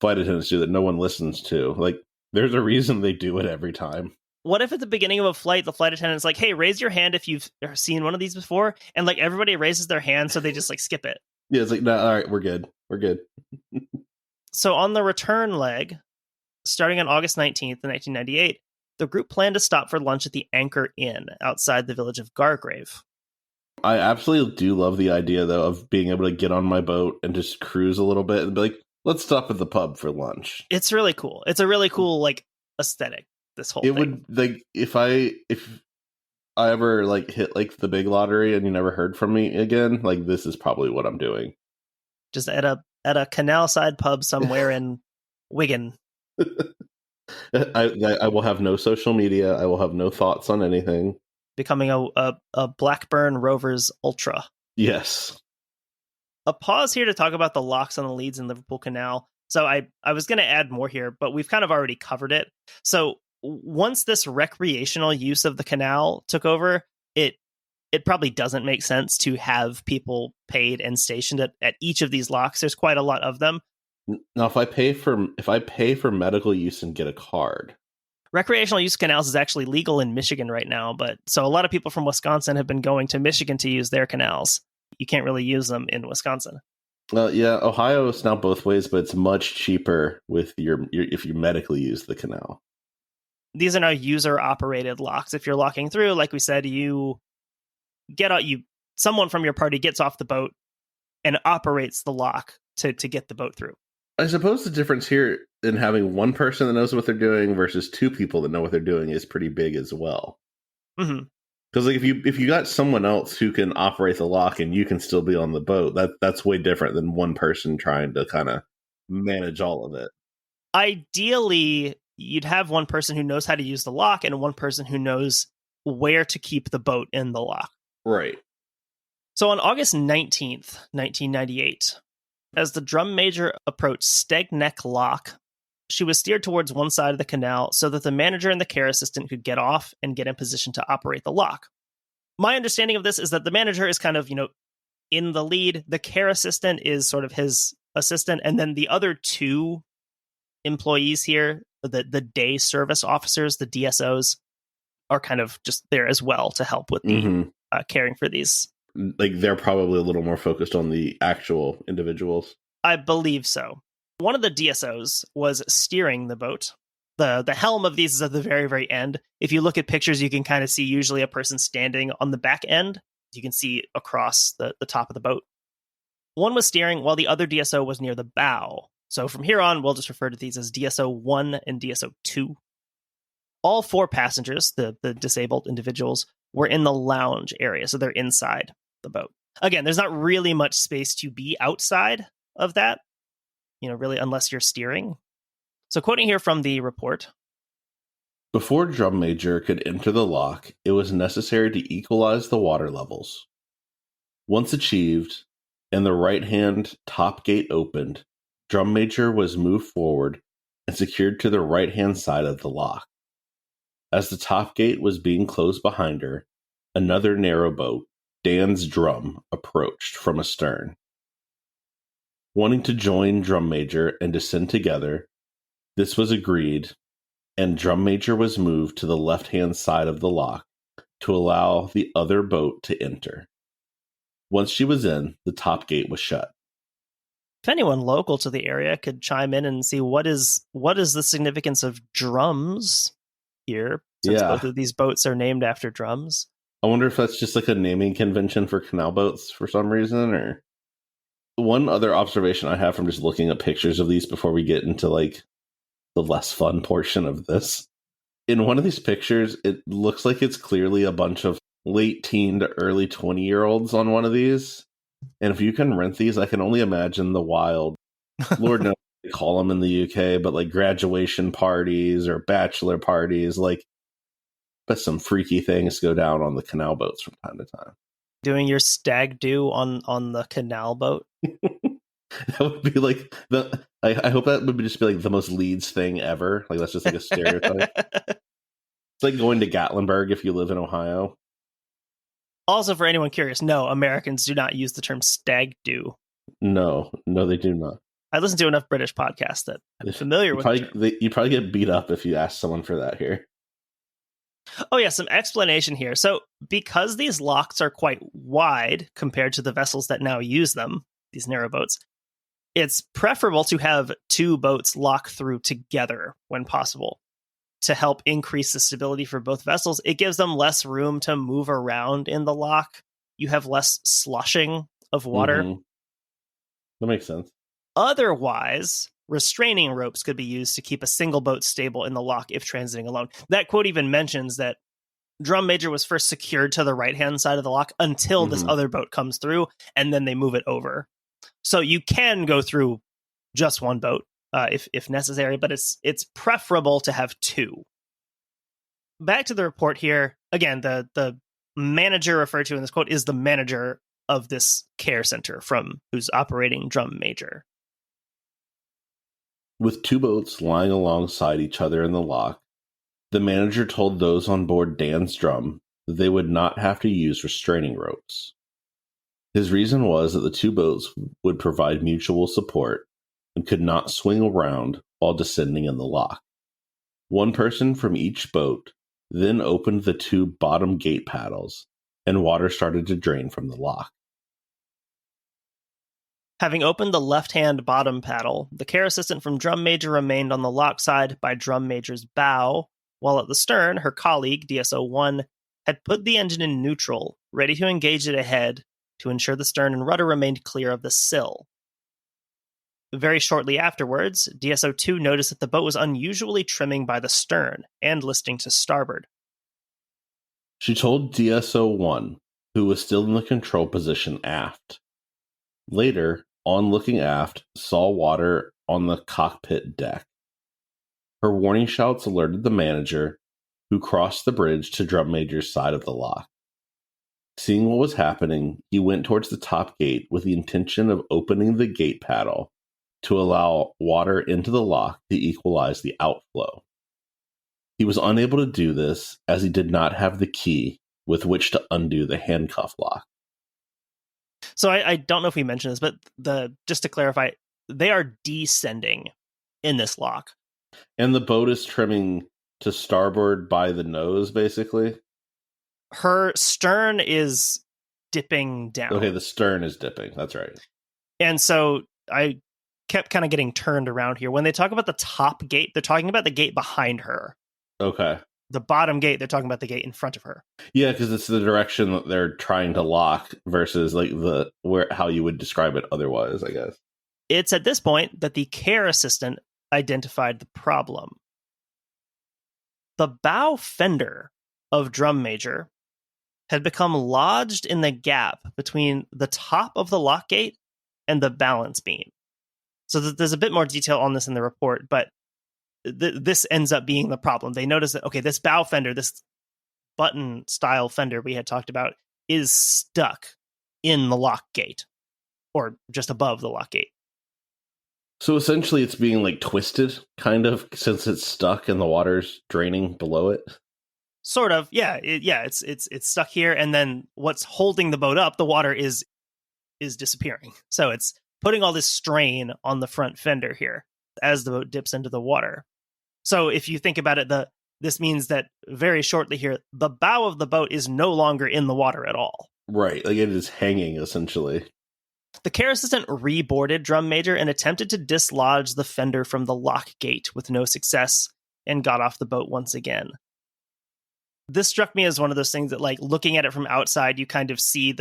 flight attendants do that no one listens to. Like there's a reason they do it every time. What if at the beginning of a flight, the flight attendant's like, hey, raise your hand if you've seen one of these before, and like everybody raises their hand, so they just like skip it. Yeah, it's like, no, all right, we're good. So on the return leg, starting on August 19th, 1998, the group planned to stop for lunch at the Anchor Inn outside the village of Gargrave. I absolutely do love the idea, though, of being able to get on my boat and just cruise a little bit and be like, let's stop at the pub for lunch. It's really cool. It's a really cool, like, aesthetic, this whole thing. Would, like, if I ever like hit like the big lottery and you never heard from me again, like this is probably what I'm doing. Just at a canal side pub somewhere in Wigan. I will have no social media. I will have no thoughts on anything. Becoming a Blackburn Rovers ultra. Yes. A pause here to talk about the locks on the Leeds and Liverpool Canal. So I was going to add more here, but we've kind of already covered it. So once this recreational use of the canal took over, it probably doesn't make sense to have people paid and stationed at each of these locks. There's quite a lot of them. Now, if I pay for medical use and get a card, recreational use canals is actually legal in Michigan right now, but so a lot of people from Wisconsin have been going to Michigan to use their canals. You can't really use them in Wisconsin. Yeah, Ohio is now both ways, but it's much cheaper with your if you medically use the canal. These are now user-operated locks. If you're locking through, like we said, someone from your party gets off the boat and operates the lock to get the boat through. I suppose the difference here in having one person that knows what they're doing versus two people that know what they're doing is pretty big as well. Mm-hmm. Because like if you got someone else who can operate the lock and you can still be on the boat, that's way different than one person trying to kind of manage all of it. Ideally, you'd have one person who knows how to use the lock and one person who knows where to keep the boat in the lock. Right. So on August 19th, 1998, as the drum major approached Steg Neck Lock, she was steered towards one side of the canal so that the manager and the care assistant could get off and get in position to operate the lock. My understanding of this is that the manager is kind of, in the lead. The care assistant is sort of his assistant. And then the other two employees here, the day service officers, the DSOs, are kind of just there as well to help with the caring for these. Like they're probably a little more focused on the actual individuals. I believe so. One of the DSOs was steering the boat. The helm of these is at the very, very end. If you look at pictures, you can kind of see usually a person standing on the back end. You can see across the top of the boat. One was steering while the other DSO was near the bow. So from here on, we'll just refer to these as DSO 1 and DSO 2. All four passengers, the disabled individuals, were in the lounge area, so they're inside the boat. Again, there's not really much space to be outside of that, really, unless you're steering. So quoting here from the report. Before Drum Major could enter the lock, it was necessary to equalize the water levels. Once achieved, and the right-hand top gate opened, Drum Major was moved forward and secured to the right-hand side of the lock. As the top gate was being closed behind her, another narrowboat, Dan's Drum, approached from astern. Wanting to join Drum Major and descend together, this was agreed, and Drum Major was moved to the left-hand side of the lock to allow the other boat to enter. Once she was in, the top gate was shut. If anyone local to the area could chime in and see what is the significance of drums here, since both of these boats are named after drums. I wonder if that's just like a naming convention for canal boats for some reason, or... One other observation I have from just looking at pictures of these before we get into like the less fun portion of this. In one of these pictures, it looks like it's clearly a bunch of late teen to early 20-year-olds on one of these. And if you can rent these, I can only imagine the wild, Lord knows what they call them in the UK, but like graduation parties or bachelor parties, like, but some freaky things go down on the canal boats from time to time. Doing your stag do on the canal boat. That would be like I hope that would just be like the most Leeds thing ever. Like that's just like a stereotype. It's like going to Gatlinburg if you live in Ohio. Also, for anyone curious, no, Americans do not use the term stag do. No, they do not. I listen to enough British podcasts that I'm familiar with it. You probably get beat up if you ask someone for that here. Oh, yeah, some explanation here. So, because these locks are quite wide compared to the vessels that now use them, these narrow boats, it's preferable to have two boats lock through together when possible to help increase the stability for both vessels. It gives them less room to move around in the lock. You have less slushing of water. Mm-hmm. That makes sense. Otherwise, restraining ropes could be used to keep a single boat stable in the lock if transiting alone. That quote even mentions that Drum Major was first secured to the right-hand side of the lock until this other boat comes through, and then they move it over. So you can go through just one boat if necessary, but it's preferable to have two. Back to the report here. Again, the manager referred to in this quote is the manager of this care center from who's operating Drum Major. With two boats lying alongside each other in the lock, the manager told those on board Dan's drum that they would not have to use restraining ropes. His reason was that the two boats would provide mutual support and could not swing around while descending in the lock. One person from each boat then opened the two bottom gate paddles, and water started to drain from the lock. Having opened the left-hand bottom paddle, the care assistant from Drum Major remained on the lock side by Drum Major's bow, while at the stern, her colleague, DSO-1, had put the engine in neutral, ready to engage it ahead to ensure the stern and rudder remained clear of the sill. Very shortly afterwards, DSO-2 noticed that the boat was unusually trimming by the stern and listing to starboard. She told DSO-1, who was still in the control position aft. Later, on looking aft, saw water on the cockpit deck. Her warning shouts alerted the manager, who crossed the bridge to Drum Major's side of the lock. Seeing what was happening, he went towards the top gate with the intention of opening the gate paddle to allow water into the lock to equalize the outflow. He was unable to do this as he did not have the key with which to undo the handcuff lock. So I don't know if we mentioned this, but just to clarify, they are descending in this lock. And the boat is trimming to starboard by the nose, basically? Her stern is dipping down. Okay, the stern is dipping. That's right. And so I kept kind of getting turned around here. When they talk about the top gate, they're talking about the gate behind her. Okay. The bottom gate, they're talking about the gate in front of her. Yeah, because it's the direction that they're trying to lock versus like how you would describe it otherwise, I guess. It's at this point that the care assistant identified the problem. The bow fender of Drum Major had become lodged in the gap between the top of the lock gate and the balance beam. So there's a bit more detail on this in the report, but this ends up being the problem. They notice that, okay, this bow fender, this button style fender we had talked about, is stuck in the lock gate, or just above the lock gate. So essentially it's being like twisted, kind of, since it's stuck and the water's draining below it. Sort of, yeah. It's stuck here, and then what's holding the boat up, the water is disappearing. So it's putting all this strain on the front fender here as the boat dips into the water. So if you think about it, this means that very shortly here, the bow of the boat is no longer in the water at all. Right, like it is hanging, essentially. The care assistant reboarded Drum Major and attempted to dislodge the fender from the lock gate with no success, and got off the boat once again. This struck me as one of those things that, like, looking at it from outside, you kind of see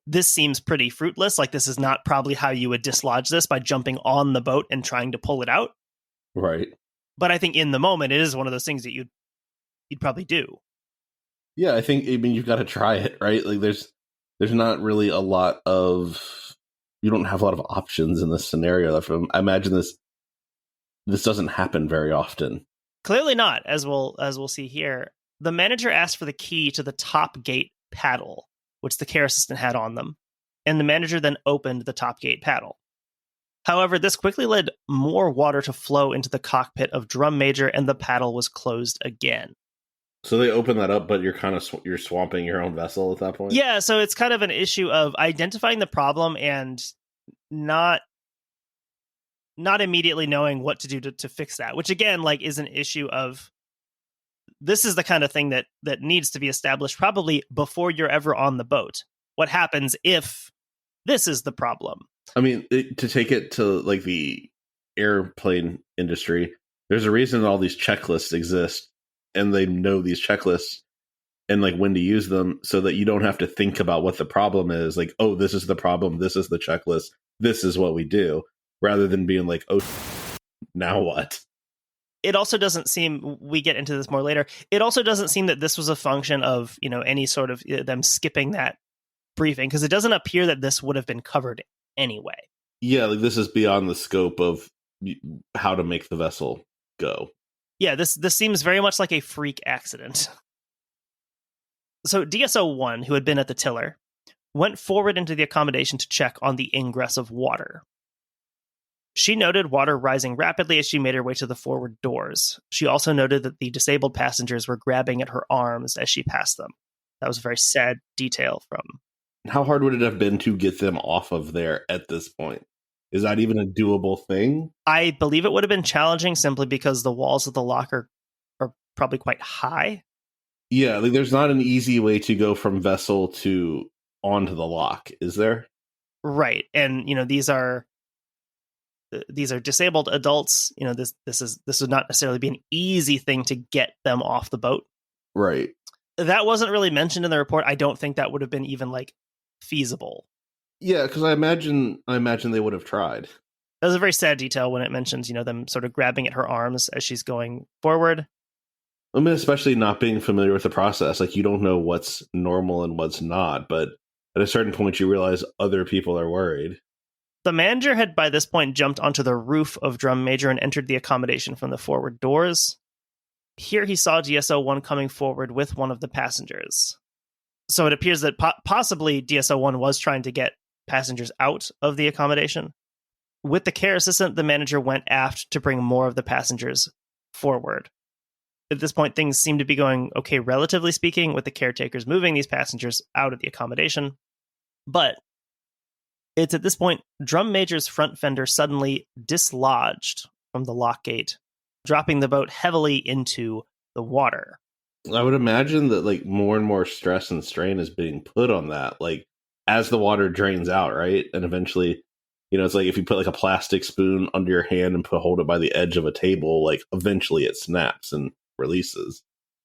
this seems pretty fruitless. Like, this is not probably how you would dislodge this, by jumping on the boat and trying to pull it out. Right. But I think in the moment, it is one of those things that you'd probably do. Yeah, I mean, you've got to try it, right? Like, there's not really a lot of, you don't have a lot of options in this scenario. I imagine this doesn't happen very often. Clearly not, as we'll see here. The manager asked for the key to the top gate paddle, which the care assistant had on them, and the manager then opened the top gate paddle. However, this quickly led more water to flow into the cockpit of Drum Major, and the paddle was closed again. So they open that up, but you're swamping your own vessel at that point? Yeah, so it's kind of an issue of identifying the problem and not immediately knowing what to do to fix that, which again, like, is an issue of, this is the kind of thing that needs to be established probably before you're ever on the boat. What happens if this is the problem? I mean, to take it to like the airplane industry, there's a reason all these checklists exist, and they know these checklists and like when to use them, so that you don't have to think about what the problem is. Like, oh, this is the problem, this is the checklist, this is what we do, rather than being like, oh, now what? it also doesn't seem, we get into this more later, it also doesn't seem that this was a function of, any sort of them skipping that briefing, because it doesn't appear that this would have been covered anyway. Yeah, like this is beyond the scope of how to make the vessel go. Yeah, this seems very much like a freak accident. So DSO-1, who had been at the tiller, went forward into the accommodation to check on the ingress of water. She noted water rising rapidly as she made her way to the forward doors. She also noted that the disabled passengers were grabbing at her arms as she passed them. That was a very sad detail from... How hard would it have been to get them off of there at this point? Is that even a doable thing? I believe it would have been challenging simply because the walls of the locker are probably quite high. Yeah, like there's not an easy way to go from vessel to onto the lock, is there? Right. And, these are disabled adults. This would not necessarily be an easy thing to get them off the boat. Right. That wasn't really mentioned in the report. I don't think that would have been even feasible. Yeah, because I imagine they would have tried. That was a very sad detail when it mentions, them sort of grabbing at her arms as she's going forward. I mean, especially not being familiar with the process. Like, you don't know what's normal and what's not, but at a certain point you realize other people are worried. The manager had by this point jumped onto the roof of Drum Major and entered the accommodation from the forward doors. Here he saw DSO-1 coming forward with one of the passengers. So it appears that possibly DSO-1 was trying to get passengers out of the accommodation. With the care assistant, the manager went aft to bring more of the passengers forward. At this point, things seem to be going okay, relatively speaking, with the caretakers moving these passengers out of the accommodation. But it's at this point, Drum Major's front fender suddenly dislodged from the lock gate, dropping the boat heavily into the water. I would imagine that more and more stress and strain is being put on that, as the water drains out, right? And eventually, it's like if you put a plastic spoon under your hand and hold it by the edge of a table, eventually it snaps and releases.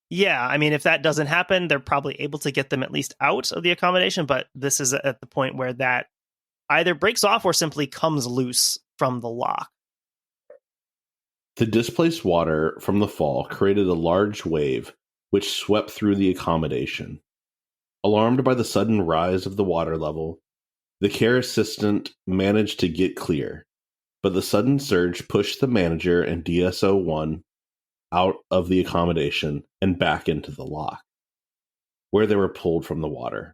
Yeah, I mean, if that doesn't happen, they're probably able to get them at least out of the accommodation, but this is at the point where that either breaks off or simply comes loose from the lock. The displaced water from the fall created a large wave which swept through the accommodation. Alarmed by the sudden rise of the water level, the care assistant managed to get clear, but the sudden surge pushed the manager and DSO-1 out of the accommodation and back into the lock, where they were pulled from the water.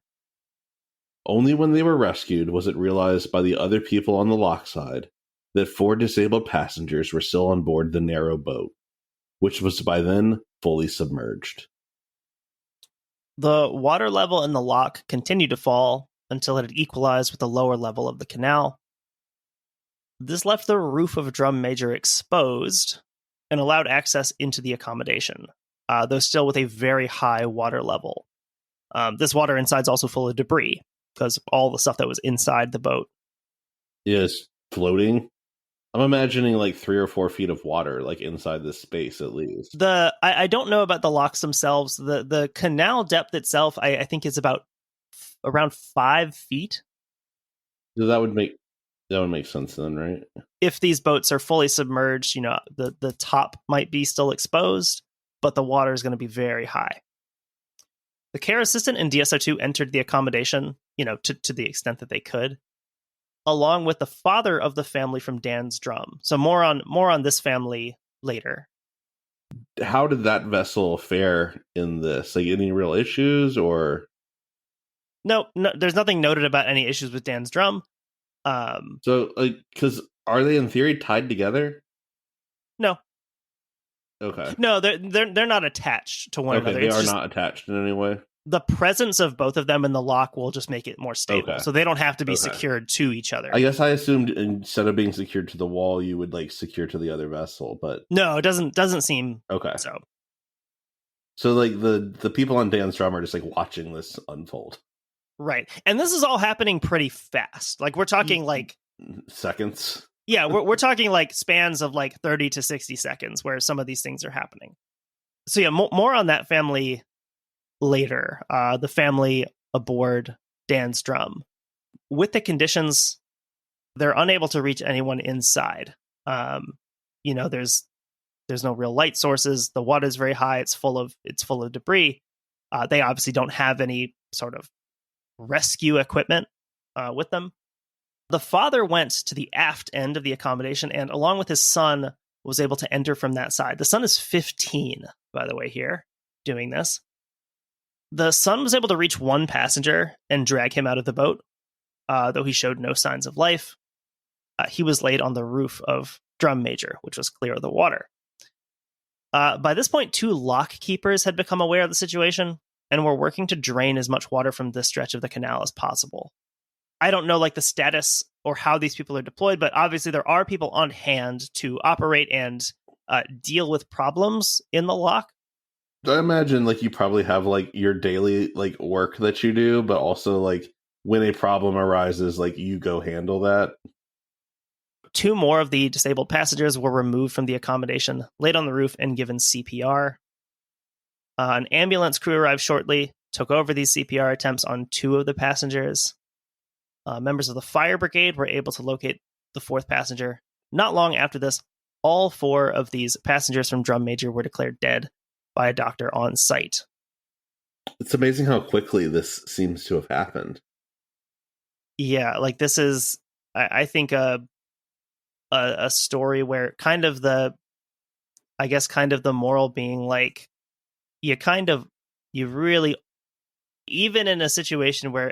Only when they were rescued was it realized by the other people on the lock side that 4 disabled passengers were still on board the narrow boat, which was by then fully submerged. The water level in the lock continued to fall until it had equalized with the lower level of the canal. This left the roof of Drum Major exposed and allowed access into the accommodation, though still with a very high water level. This water inside is also full of debris because of all the stuff that was inside the boat. Yes, floating. I'm imagining 3 or 4 feet of water inside this space at least. I don't know about the locks themselves. The canal depth itself, I think, is about around 5 feet. So that would make sense then, right? If these boats are fully submerged, the top might be still exposed, but the water is going to be very high. The care assistant and DSO-2 entered the accommodation, to the extent that they could, along with the father of the family from Dan's Drum. So more on this family later. How did that vessel fare in this? Any real issues or? No, there's nothing noted about any issues with Dan's Drum. So, because are they in theory tied together? No. Okay. No, they're not attached to one another. They are not attached in any way. The presence of both of them in the lock will just make it more stable. Okay. So they don't have to be secured to each other. I guess I assumed instead of being secured to the wall, you would secure to the other vessel, but no, it doesn't seem okay. So the people on Dan's Drum are just watching this unfold. Right. And this is all happening pretty fast. We're talking seconds. Yeah, we're talking spans of 30 to 60 seconds where some of these things are happening. So yeah, more on that family later. The family aboard Dan's Drum. With the conditions, they're unable to reach anyone inside. There's There's no real light sources. The water is very high. It's full of debris. They obviously don't have any sort of rescue equipment with them. The father went to the aft end of the accommodation and, along with his son, was able to enter from that side. The son is 15, by the way, here doing this. The son was able to reach one passenger and drag him out of the boat, though he showed no signs of life. He was laid on the roof of Drum Major, which was clear of the water. By this point, 2 lock keepers had become aware of the situation and were working to drain as much water from this stretch of the canal as possible. I don't know the status or how these people are deployed, but obviously there are people on hand to operate and deal with problems in the lock. I imagine you probably have your daily work that you do, but also when a problem arises, you go handle that. 2 more of the disabled passengers were removed from the accommodation, laid on the roof, and given CPR. An ambulance crew arrived shortly, took over these CPR attempts on 2 of the passengers. Members of the fire brigade were able to locate the 4th passenger. Not long after this, all 4 of these passengers from Drum Major were declared dead by a doctor on site. It's amazing how quickly this seems to have happened. Yeah, this is, I think, a story where kind of the moral being you really, even in a situation where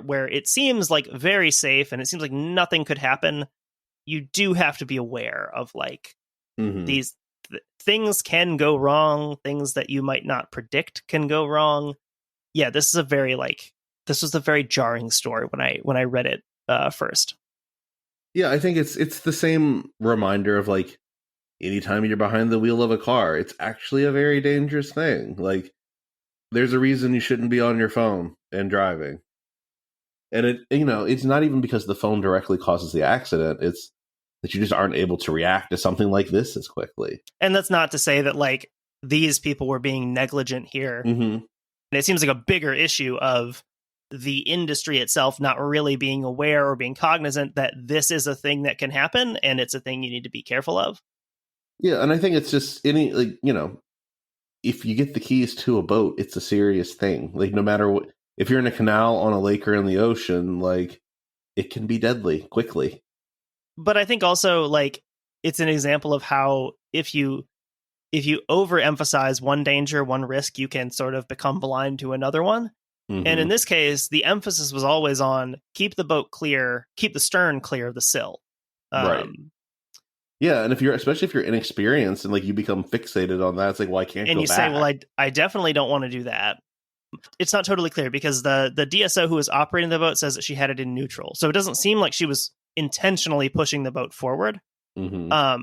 where it seems very safe and it seems like nothing could happen, you do have to be aware of these things can go wrong. Things that you might not predict can go wrong. Yeah, this is this was a very jarring story when I read it first. Yeah, I think it's the same reminder of anytime you're behind the wheel of a car, it's actually a very dangerous thing. There's a reason you shouldn't be on your phone and driving. And it's not even because the phone directly causes the accident. It's that you just aren't able to react to something like this as quickly. And that's not to say that these people were being negligent here. Mm-hmm. And it seems like a bigger issue of the industry itself not really being aware or being cognizant that this is a thing that can happen and it's a thing you need to be careful of. Yeah, and I think it's just if you get the keys to a boat, it's a serious thing. No matter what, if you're in a canal, on a lake, or in the ocean, it can be deadly quickly. But I think also it's an example of how if you overemphasize one danger, one risk, you can sort of become blind to another one. Mm-hmm. And in this case, the emphasis was always on keep the boat clear, keep the stern clear of the sill. Right. Yeah, and especially if you're inexperienced and you become fixated on that, it's well, I can't. And go you back. say, well, I definitely don't want to do that. It's not totally clear because the DSO who was operating the boat says that she had it in neutral, so it doesn't seem like she was intentionally pushing the boat forward. Mm-hmm.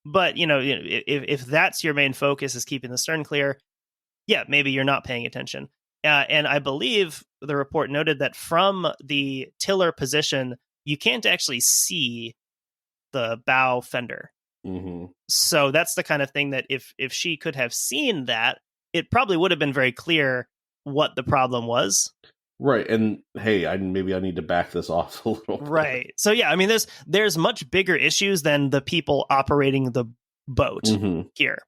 But if that's your main focus is keeping the stern clear, yeah, maybe you're not paying attention. And I believe the report noted that from the tiller position, you can't actually see the bow fender. Mm-hmm. So that's the kind of thing that if she could have seen that, it probably would have been very clear what the problem was. Right. And hey, maybe I need to back this off a little bit. Right. So yeah, I mean, there's much bigger issues than the people operating the boat here.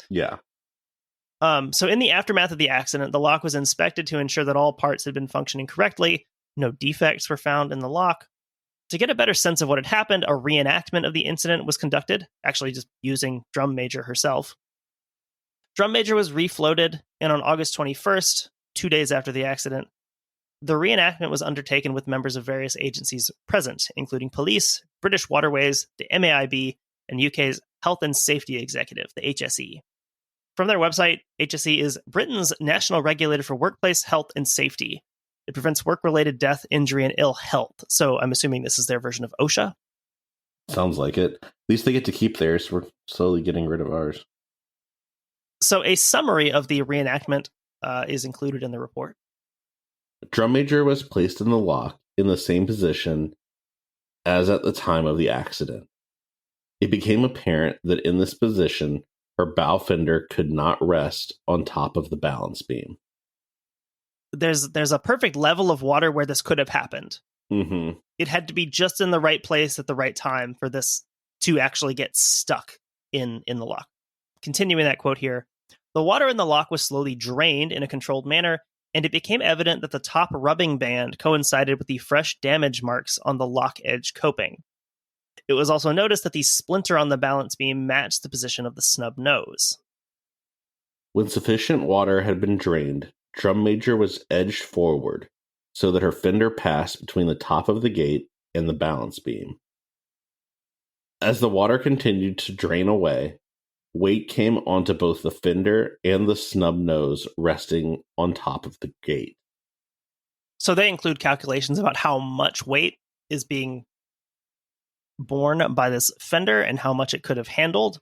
Yeah. So in the aftermath of the accident, the lock was inspected to ensure that all parts had been functioning correctly. No defects were found in the lock. To get a better sense of what had happened, a reenactment of the incident was conducted, actually just using Drum Major herself. Drum Major was refloated, and on August 21st, 2 days after the accident, the reenactment was undertaken with members of various agencies present, including police, British Waterways, the MAIB, and UK's Health and Safety Executive, the HSE. From their website, HSE is Britain's national regulator for workplace health and safety. It prevents work-related death, injury, and ill health. So I'm assuming this is their version of OSHA. Sounds like it. At least they get to keep theirs. We're slowly getting rid of ours. So a summary of the reenactment is included in the report. Drum Major was placed in the lock in the same position as at the time of the accident. It became apparent that in this position, her bow fender could not rest on top of the balance beam. There's a perfect level of water where this could have happened. Mm-hmm. It had to be just in the right place at the right time for this to actually get stuck in the lock. Continuing that quote here, the water in the lock was slowly drained in a controlled manner, and it became evident that the top rubbing band coincided with the fresh damage marks on the lock edge coping. It was also noticed that the splinter on the balance beam matched the position of the snub nose. When sufficient water had been drained, Drum Major was edged forward so that her fender passed between the top of the gate and the balance beam. As the water continued to drain away, weight came onto both the fender and the snub nose resting on top of the gate. So they include calculations about how much weight is being borne by this fender and how much it could have handled.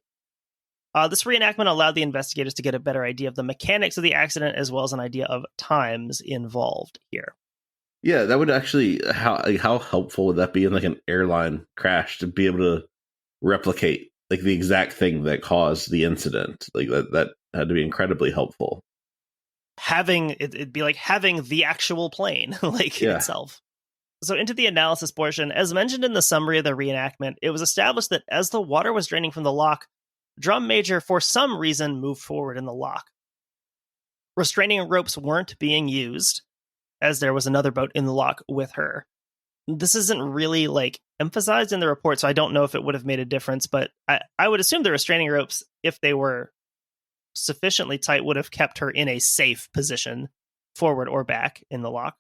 This reenactment allowed the investigators to get a better idea of the mechanics of the accident as well as an idea of times involved here. Yeah, that would actually, how helpful would that be in like an airline crash to be able to replicate like the exact thing that caused the incident? Like that had to be incredibly helpful. It'd be like having the actual plane in itself. So into the analysis portion, as mentioned in the summary of the reenactment, it was established that as the water was draining from the lock, Drum Major, for some reason, moved forward in the lock. Restraining ropes weren't being used, as there was another boat in the lock with her. This isn't really emphasized in the report, so I don't know if it would have made a difference, but I would assume the restraining ropes, if they were sufficiently tight, would have kept her in a safe position, forward or back in the lock.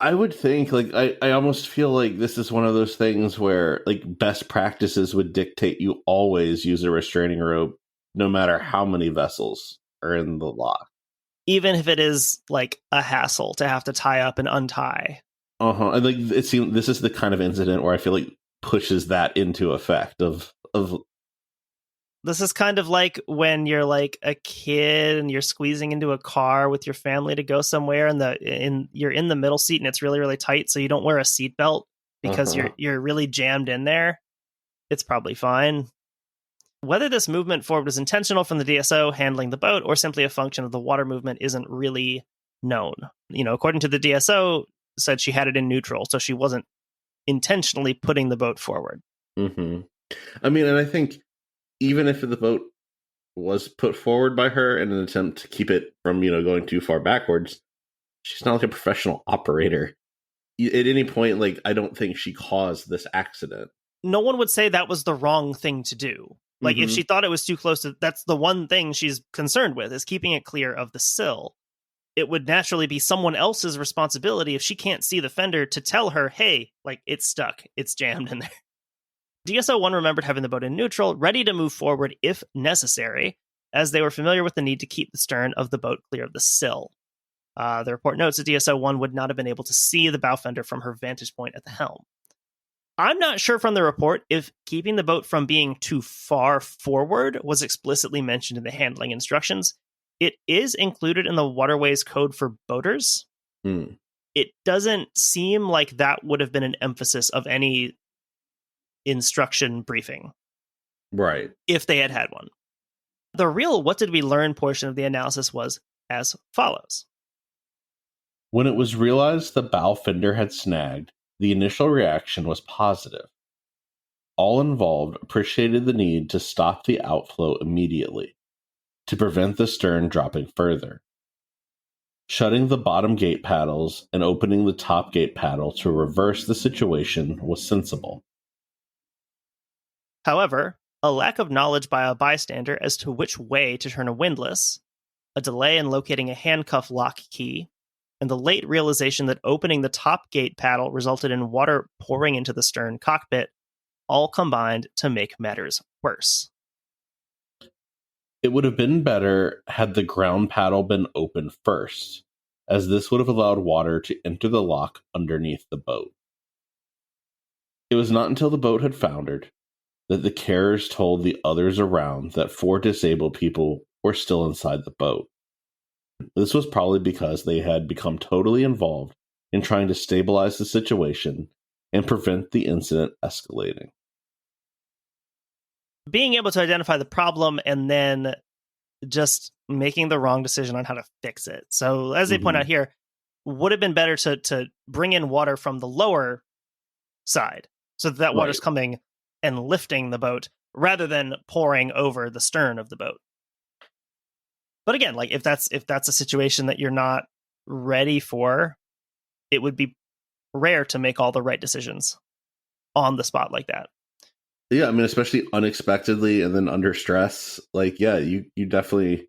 I would think, I almost feel like this is one of those things where, best practices would dictate you always use a restraining rope, no matter how many vessels are in the lock. Even if it is, a hassle to have to tie up and untie. Uh-huh. And, it seems this is the kind of incident where I feel like pushes that into effect of This is kind of like when you're a kid and you're squeezing into a car with your family to go somewhere, and you're in the middle seat and it's really, really tight, so you don't wear a seatbelt because you're really jammed in there. It's probably fine. Whether this movement forward was intentional from the DSO handling the boat or simply a function of the water movement isn't really known. According to the DSO, said she had it in neutral, so she wasn't intentionally putting the boat forward. Mm-hmm. I mean, and I think even if the boat was put forward by her in an attempt to keep it from, going too far backwards, she's not a professional operator. At any point, I don't think she caused this accident. No one would say that was the wrong thing to do. If she thought it was too close to, that's the one thing she's concerned with, is keeping it clear of the sill. It would naturally be someone else's responsibility if she can't see the fender to tell her, hey, it's stuck, it's jammed in there. DSO-1 remembered having the boat in neutral, ready to move forward if necessary, as they were familiar with the need to keep the stern of the boat clear of the sill. The report notes that DSO-1 would not have been able to see the bow fender from her vantage point at the helm. I'm not sure from the report if keeping the boat from being too far forward was explicitly mentioned in the handling instructions. It is included in the Waterways Code for boaters. It doesn't seem like that would have been an emphasis of any instruction briefing. Right. If they had one. The real what did we learn portion of the analysis was as follows. When it was realized the bow fender had snagged, the initial reaction was positive. All involved appreciated the need to stop the outflow immediately, to prevent the stern dropping further. Shutting the bottom gate paddles and opening the top gate paddle to reverse the situation was sensible. However, a lack of knowledge by a bystander as to which way to turn a windlass, a delay in locating a handcuff lock key, and the late realization that opening the top gate paddle resulted in water pouring into the stern cockpit all combined to make matters worse. It would have been better had the ground paddle been open first, as this would have allowed water to enter the lock underneath the boat. It was not until the boat had foundered that the carers told the others around that 4 disabled people were still inside the boat. This was probably because they had become totally involved in trying to stabilize the situation and prevent the incident escalating. Being able to identify the problem and then just making the wrong decision on how to fix it. So, as they point out here, would have been better to bring in water from the lower side so that water's coming and lifting the boat rather than pouring over the stern of the boat. But again, like if that's a situation that you're not ready for, it would be rare to make all the right decisions on the spot like that. Yeah, I mean, especially unexpectedly and then under stress. Like, yeah, you definitely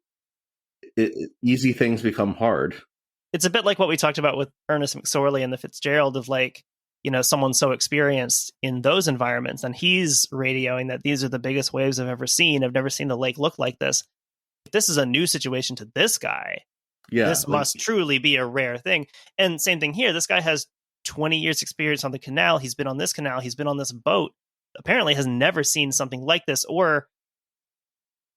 easy things become hard. It's a bit like what we talked about with Ernest McSorley and the Fitzgerald of like, you know, someone so experienced in those environments, and he's radioing that these are the biggest waves I've ever seen. I've never seen the lake look like this. If this is a new situation to this guy, this must truly be a rare thing. And same thing here. This guy has 20 years experience on the canal. He's been on this canal. He's been on this boat. Apparently has never seen something like this, or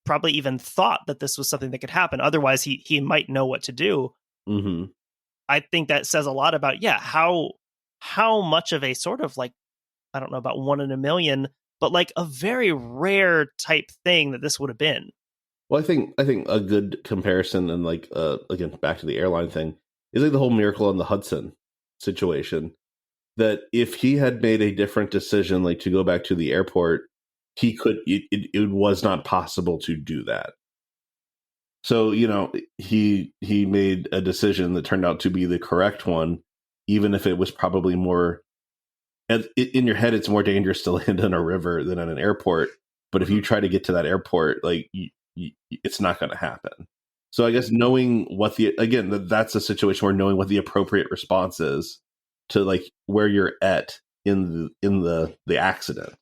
probably even thought that this was something that could happen. Otherwise, he might know what to do. Mm-hmm. I think that says a lot about, how much of a sort of like, I don't know about 1 in a million, but like a very rare type thing that this would have been. Well, I think a good comparison, and like again, back to the airline thing, is like the whole Miracle on the Hudson situation. That if he had made a different decision, like to go back to the airport, he could. It was not possible to do that. So, you know, he made a decision that turned out to be the correct one, even if it was probably more. In your head, it's more dangerous to land in a river than at an airport. But if you try to get to that airport, like it's not going to happen. So I guess knowing what that's a situation where knowing what the appropriate response is to like where you're at in the accident.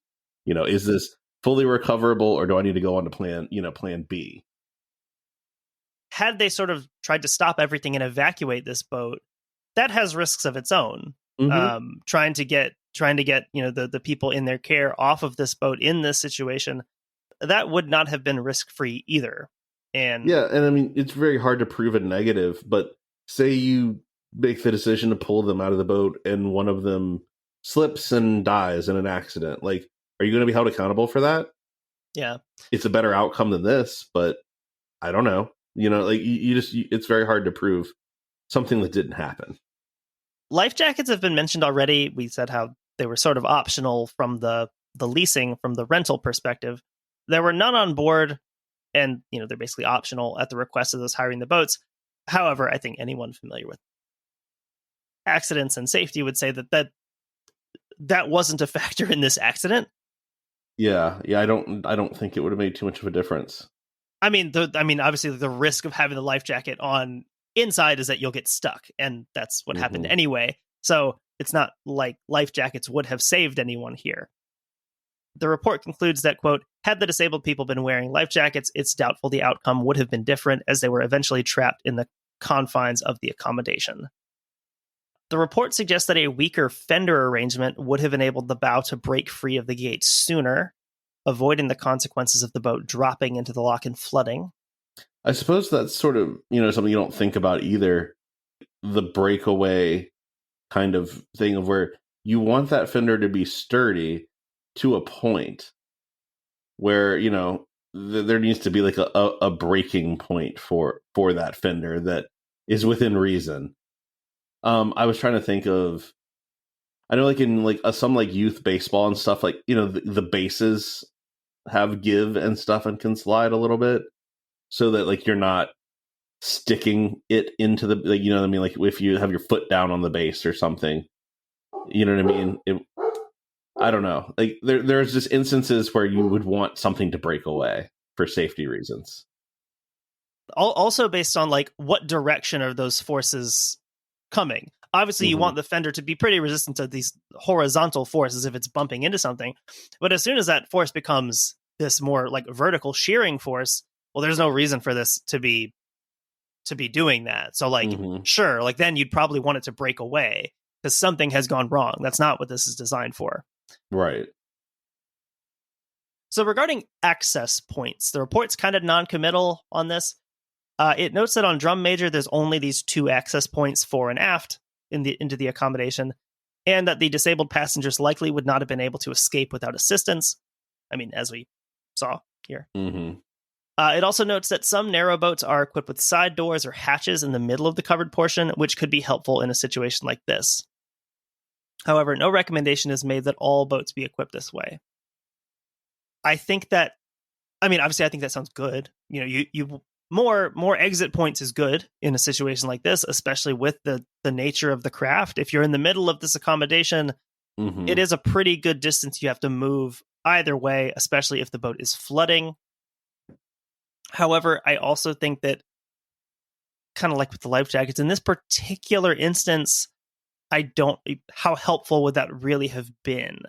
You know, is this fully recoverable, or do I need to go on to plan B? Had they sort of tried to stop everything and evacuate this boat, that has risks of its own. Mm-hmm. Trying to get the people in their care off of this boat in this situation, that would not have been risk free either. And yeah, and I mean, it's very hard to prove a negative, but say you make the decision to pull them out of the boat and one of them slips and dies in an accident. Like, are you going to be held accountable for that? Yeah. It's a better outcome than this, but I don't know. You know, like it's very hard to prove something that didn't happen. Life jackets have been mentioned already. We said how they were sort of optional from the leasing, from the rental perspective. There were none on board, and, you know, they're basically optional at the request of those hiring the boats. However, I think anyone familiar with accidents and safety would say that wasn't a factor in this accident. Yeah. I don't think it would have made too much of a difference. I mean, obviously, the risk of having the life jacket on inside is that you'll get stuck, and that's what happened anyway. So it's not like life jackets would have saved anyone here. The report concludes that, quote, had the disabled people been wearing life jackets, it's doubtful the outcome would have been different, as they were eventually trapped in the confines of the accommodation. The report suggests that a weaker fender arrangement would have enabled the bow to break free of the gate sooner, avoiding the consequences of the boat dropping into the lock and flooding. I suppose that's sort of, you know, something you don't think about either. The breakaway kind of thing of where you want that fender to be sturdy to a point where, you know, there needs to be like a breaking point for that fender that is within reason. I was trying to think of, I know like in like some like youth baseball and stuff, like, you know, the bases have give and stuff and can slide a little bit so that like you're not sticking it into the, like, you know what I mean? Like if you have your foot down on the base or something, you know what I mean? I don't know. Like there's just instances where you would want something to break away for safety reasons. Also based on like what direction are those forces coming? Obviously, you want the fender to be pretty resistant to these horizontal forces if it's bumping into something. But as soon as that force becomes this more like vertical shearing force, well, there's no reason for this to be doing that. So like, sure, like then you'd probably want it to break away because something has gone wrong. That's not what this is designed for. Right. So regarding access points, the report's kind of non-committal on this. It notes that on Drum Major, there's only these 2 access points fore and aft into the accommodation, and that the disabled passengers likely would not have been able to escape without assistance. I mean, as we saw here. It also notes that some narrowboats are equipped with side doors or hatches in the middle of the covered portion, which could be helpful in a situation like this. However, no recommendation is made that all boats be equipped this way. I think that, I mean, obviously I think that sounds good. You know, you more exit points is good in a situation like this, especially with the nature of the craft. If you're in the middle of this accommodation, it is a pretty good distance you have to move either way, especially if the boat is flooding. However, I also think that, kind of like with the life jackets, in this particular instance, how helpful would that really have been?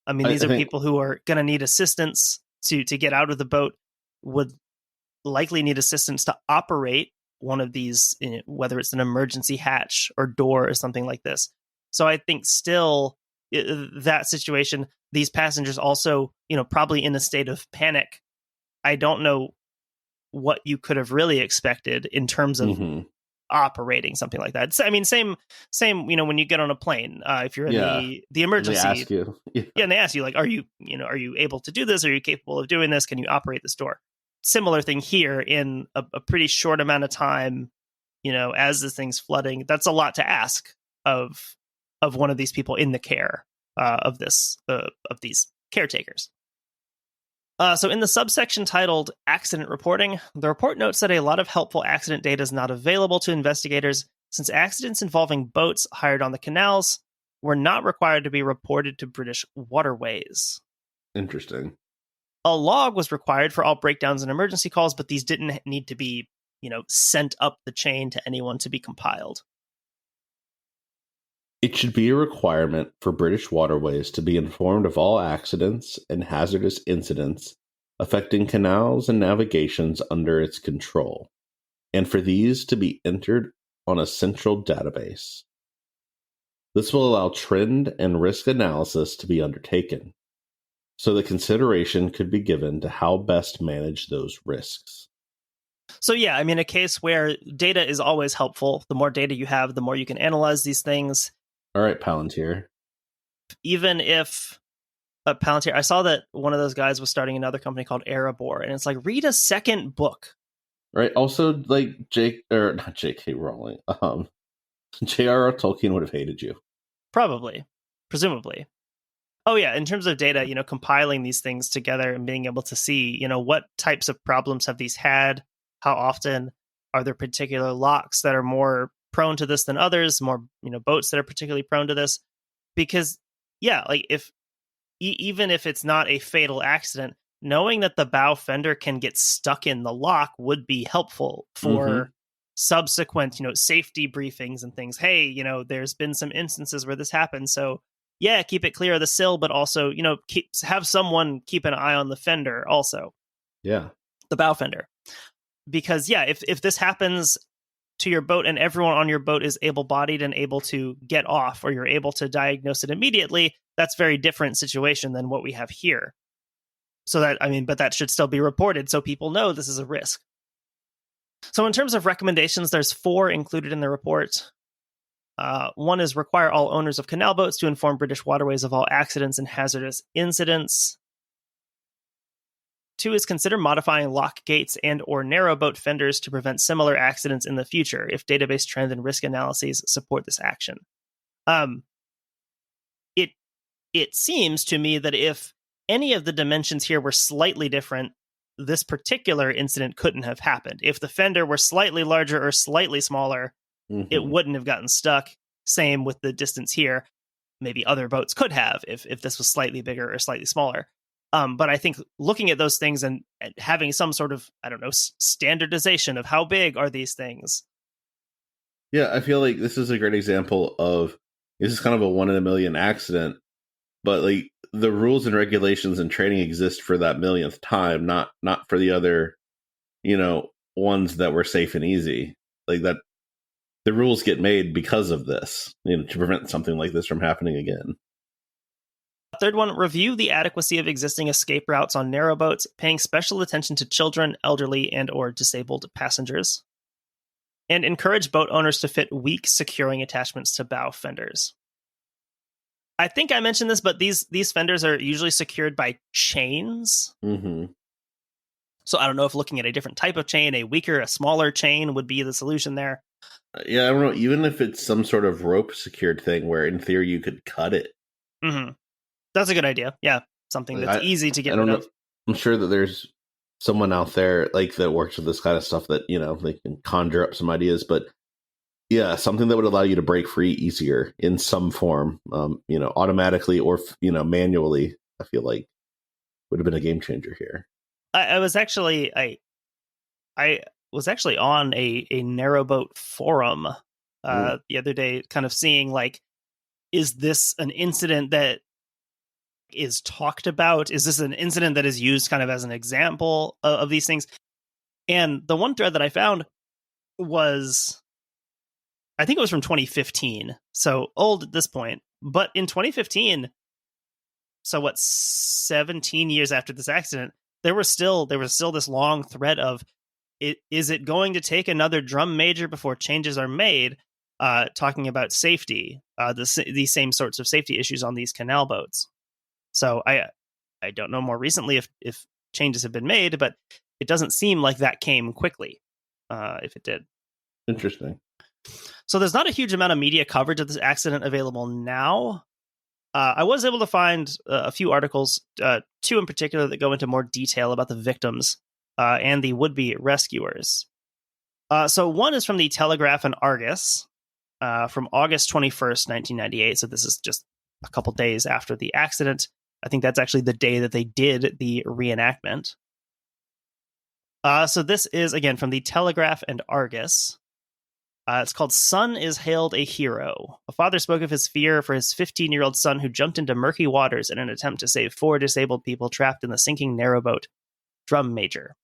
I mean, these are people who are going to need assistance to get out of the boat, would likely need assistance to operate one of these, whether it's an emergency hatch or door or something like this. So I think still that situation, these passengers also, probably in a state of panic. I don't know what you could have really expected in terms of operating something like that. I mean, same, when you get on a plane, if you're in the emergency, they ask you. And they ask you, like, are you able to do this? Are you capable of doing this? Can you operate this door? Similar thing here in a pretty short amount of time, as this thing's flooding. That's a lot to ask of one of these people in the care of these caretakers. So in the subsection titled Accident Reporting, the report notes that a lot of helpful accident data is not available to investigators since accidents involving boats hired on the canals were not required to be reported to British waterways. Interesting. A log was required for all breakdowns and emergency calls, but these didn't need to be, sent up the chain to anyone to be compiled. It should be a requirement for British waterways to be informed of all accidents and hazardous incidents affecting canals and navigations under its control, and for these to be entered on a central database. This will allow trend and risk analysis to be undertaken, so the consideration could be given to how best manage those risks. So yeah, I mean, a case where data is always helpful. The more data you have, the more you can analyze these things. All right, Palantir. Even if Palantir, I saw that one of those guys was starting another company called Erebor, and it's like, read a second book. Right. Also, like not J.K. Rowling. J.R.R. Tolkien would have hated you. Probably, presumably. Oh yeah, in terms of data, compiling these things together and being able to see, what types of problems have these had, how often, are there particular locks that are more prone to this than others, more, boats that are particularly prone to this? Because, yeah, like even if it's not a fatal accident, knowing that the bow fender can get stuck in the lock would be helpful for subsequent, safety briefings and things. Hey, there's been some instances where this happened, so yeah, keep it clear of the sill, but also, have someone keep an eye on the fender also. Yeah. The bow fender. Because, yeah, if this happens to your boat and everyone on your boat is able-bodied and able to get off, or you're able to diagnose it immediately, that's a very different situation than what we have here. So but that should still be reported so people know this is a risk. So in terms of recommendations, there's 4 included in the report. One is require all owners of canal boats to inform British waterways of all accidents and hazardous incidents. 2 is consider modifying lock gates and or narrowboat fenders to prevent similar accidents in the future if database trend and risk analyses support this action. It seems to me that if any of the dimensions here were slightly different, this particular incident couldn't have happened. If the fender were slightly larger or slightly smaller, it wouldn't have gotten stuck. Same with the distance here. Maybe other boats could have if this was slightly bigger or slightly smaller. But I think looking at those things and having some sort of, standardization of how big are these things. Yeah, I feel like this is a great example of, this is kind of a 1 in a million accident, but like the rules and regulations and training exist for that millionth time, not for the other, ones that were safe and easy. Like that, the rules get made because of this, to prevent something like this from happening again. Third one, review the adequacy of existing escape routes on narrowboats, paying special attention to children, elderly, and or disabled passengers. And encourage boat owners to fit weak securing attachments to bow fenders. I think I mentioned this, but these fenders are usually secured by chains. So I don't know if looking at a different type of chain, a weaker, a smaller chain would be the solution there. Yeah, I don't know. Even if it's some sort of rope secured thing where in theory you could cut it. That's a good idea. Yeah, something that's easy to get rid of. I'm sure that there's someone out there like that works with this kind of stuff that, they can conjure up some ideas, but yeah, something that would allow you to break free easier in some form, automatically or, manually, I feel like would have been a game changer here. I was actually on a narrowboat forum the other day, kind of seeing like, is this an incident that is talked about? Is this an incident that is used kind of as an example of these things? And the one thread that I found was, I think it was from 2015, so old at this point. But in 2015, so what, 17 years after this accident, there was still this long thread of, is it going to take another drum major before changes are made? Talking about safety, these same sorts of safety issues on these canal boats. So I don't know more recently if changes have been made, but it doesn't seem like that came quickly, if it did. Interesting. So there's not a huge amount of media coverage of this accident available now. I was able to find a few articles, two in particular, that go into more detail about the victims and the would-be rescuers. So one is from the Telegraph and Argus from August 21st, 1998. So this is just a couple days after the accident. I think that's actually the day that they did the reenactment. So this is, again, from the Telegraph and Argus. It's called "Son is Hailed a Hero." A father spoke of his fear for his 15-year-old son who jumped into murky waters in an attempt to save 4 disabled people trapped in the sinking narrowboat Drum Major.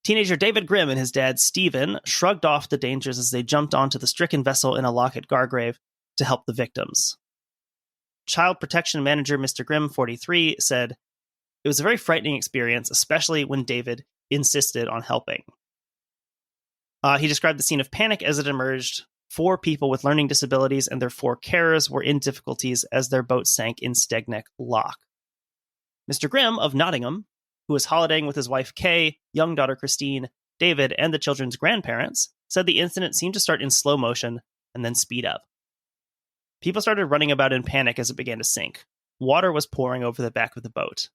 Teenager David Grimm and his dad Stephen shrugged off the dangers as they jumped onto the stricken vessel in a lock at Gargrave to help the victims. Child Protection Manager Mr. Grimm, 43, said, "It was a very frightening experience, especially when David insisted on helping." He described the scene of panic as it emerged. 4 people with learning disabilities and their 4 carers were in difficulties as their boat sank in Stegneck Lock. Mr. Grimm of Nottingham, who was holidaying with his wife Kay, young daughter Christine, David, and the children's grandparents, said the incident seemed to start in slow motion and then speed up. People started running about in panic as it began to sink. Water was pouring over the back of the boat.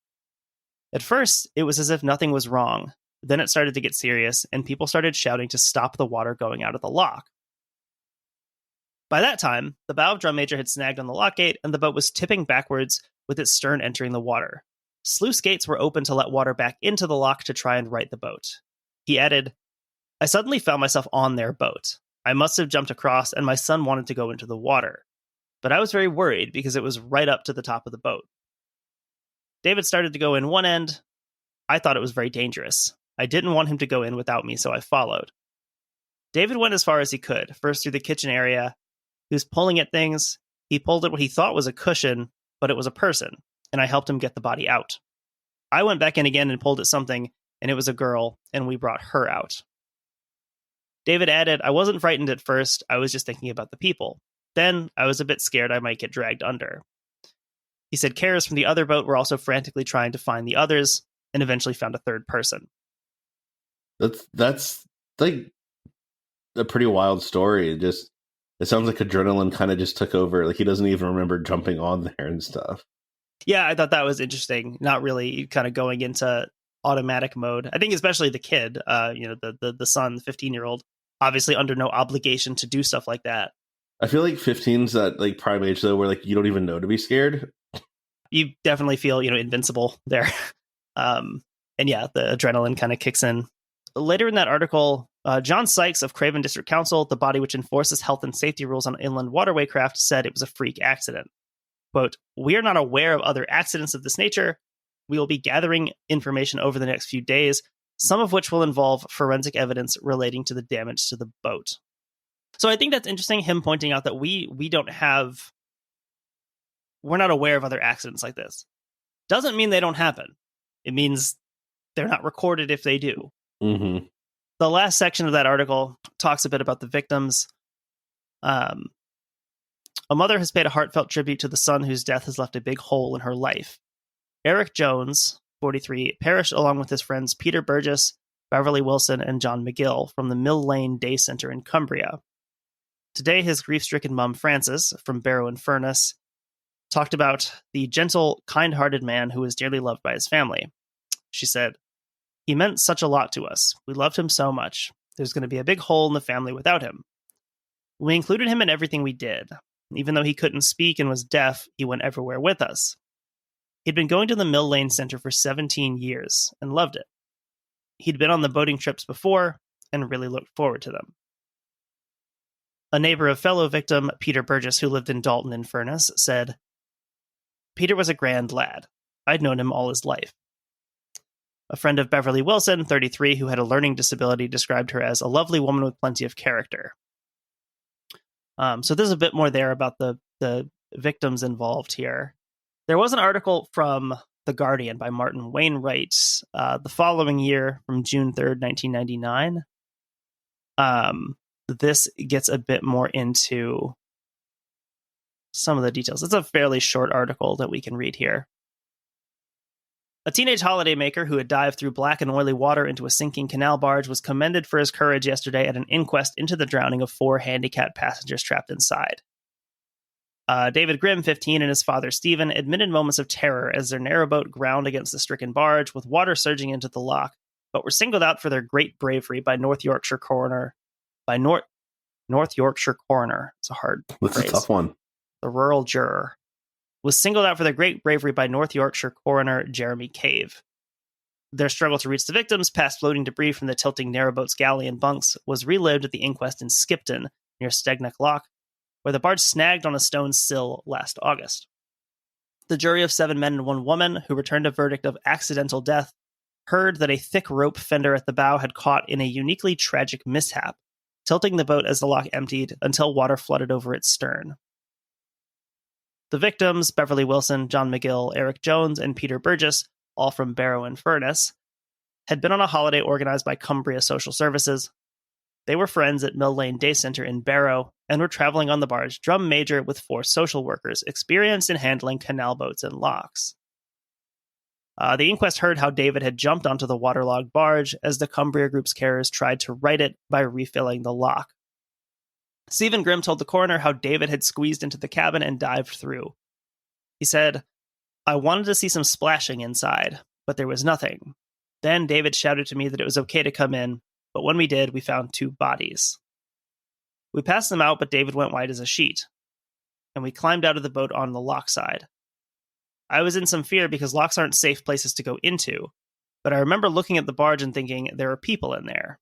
At first, it was as if nothing was wrong. Then it started to get serious, and people started shouting to stop the water going out of the lock. By that time, the bow of Drum Major had snagged on the lock gate, and the boat was tipping backwards with its stern entering the water. Sluice gates were open to let water back into the lock to try and right the boat. He added, "I suddenly found myself on their boat. I must have jumped across, and my son wanted to go into the water. But I was very worried because it was right up to the top of the boat. David started to go in one end. I thought it was very dangerous. I didn't want him to go in without me, so I followed. David went as far as he could, first through the kitchen area. He was pulling at things. He pulled at what he thought was a cushion, but it was a person, and I helped him get the body out. I went back in again and pulled at something, and it was a girl, and we brought her out." David added, "I wasn't frightened at first. I was just thinking about the people. Then I was a bit scared I might get dragged under." He said carers from the other boat were also frantically trying to find the others and eventually found a third person. That's like a pretty wild story. It sounds like adrenaline kind of just took over. Like he doesn't even remember jumping on there and stuff. Yeah, I thought that was interesting. Not really kind of going into automatic mode. I think especially the kid, the son, the 15-year-old, obviously under no obligation to do stuff like that. I feel like 15's that like prime age though, where like you don't even know to be scared. You definitely feel, invincible there. And yeah, the adrenaline kind of kicks in. Later in that article, John Sykes of Craven District Council, the body which enforces health and safety rules on inland waterway craft, said it was a freak accident. Quote, "We are not aware of other accidents of this nature. We will be gathering information over the next few days, some of which will involve forensic evidence relating to the damage to the boat." So I think that's interesting, him pointing out that we're not aware of other accidents like this. Doesn't mean they don't happen. It means they're not recorded if they do. Mm-hmm. The last section of that article talks a bit about the victims. A mother has paid a heartfelt tribute to the son whose death has left a big hole in her life. Eric Jones, 43, perished along with his friends Peter Burgess, Beverly Wilson, and John McGill from the Mill Lane Day Center in Cumbria. Today, his grief-stricken mom, Frances, from Barrow and Furness, talked about the gentle, kind-hearted man who was dearly loved by his family. She said, "He meant such a lot to us. We loved him so much. There's going to be a big hole in the family without him. We included him in everything we did. Even though he couldn't speak and was deaf, he went everywhere with us. He'd been going to the Mill Lane Center for 17 years and loved it. He'd been on the boating trips before and really looked forward to them." A neighbor of fellow victim Peter Burgess, who lived in Dalton in Furness, said, "Peter was a grand lad. I'd known him all his life." A friend of Beverly Wilson, 33, who had a learning disability, described her as a lovely woman with plenty of character. So there's a bit more there about the victims involved here. There was an article from The Guardian by Martin Wainwright the following year from June 3rd, 1999. This gets a bit more into some of the details. It's a fairly short article that we can read here. A teenage holidaymaker who had dived through black and oily water into a sinking canal barge was commended for his courage yesterday at an inquest into the drowning of 4 handicapped passengers trapped inside. David Grimm, 15, and his father Stephen admitted moments of terror as their narrowboat ground against the stricken barge with water surging into the lock, but were singled out for their great bravery by North Yorkshire coroner. It's a hard That's phrase. a tough one. The rural juror was singled out for their great bravery by North Yorkshire coroner Jeremy Cave. Their struggle to reach the victims, past floating debris from the tilting narrowboat's galley and bunks, was relived at the inquest in Skipton, near Stegneck Lock, where the barge snagged on a stone sill last August. The jury of 7 men and 1 woman, who returned a verdict of accidental death, heard that a thick rope fender at the bow had caught in a uniquely tragic mishap, tilting the boat as the lock emptied until water flooded over its stern. The victims, Beverly Wilson, John McGill, Eric Jones, and Peter Burgess, all from Barrow and Furness, had been on a holiday organized by Cumbria Social Services. They were friends at Mill Lane Day Center in Barrow and were traveling on the barge Drum Major with 4 social workers experienced in handling canal boats and locks. The inquest heard how David had jumped onto the waterlogged barge as the Cumbria Group's carers tried to right it by refilling the lock. Stephen Grimm told the coroner how David had squeezed into the cabin and dived through. He said, "I wanted to see some splashing inside, but there was nothing. Then David shouted to me that it was okay to come in, but when we did, we found 2 bodies. We passed them out, but David went white as a sheet, and we climbed out of the boat on the lock side. I was in some fear because locks aren't safe places to go into, but I remember looking at the barge and thinking there are people in there."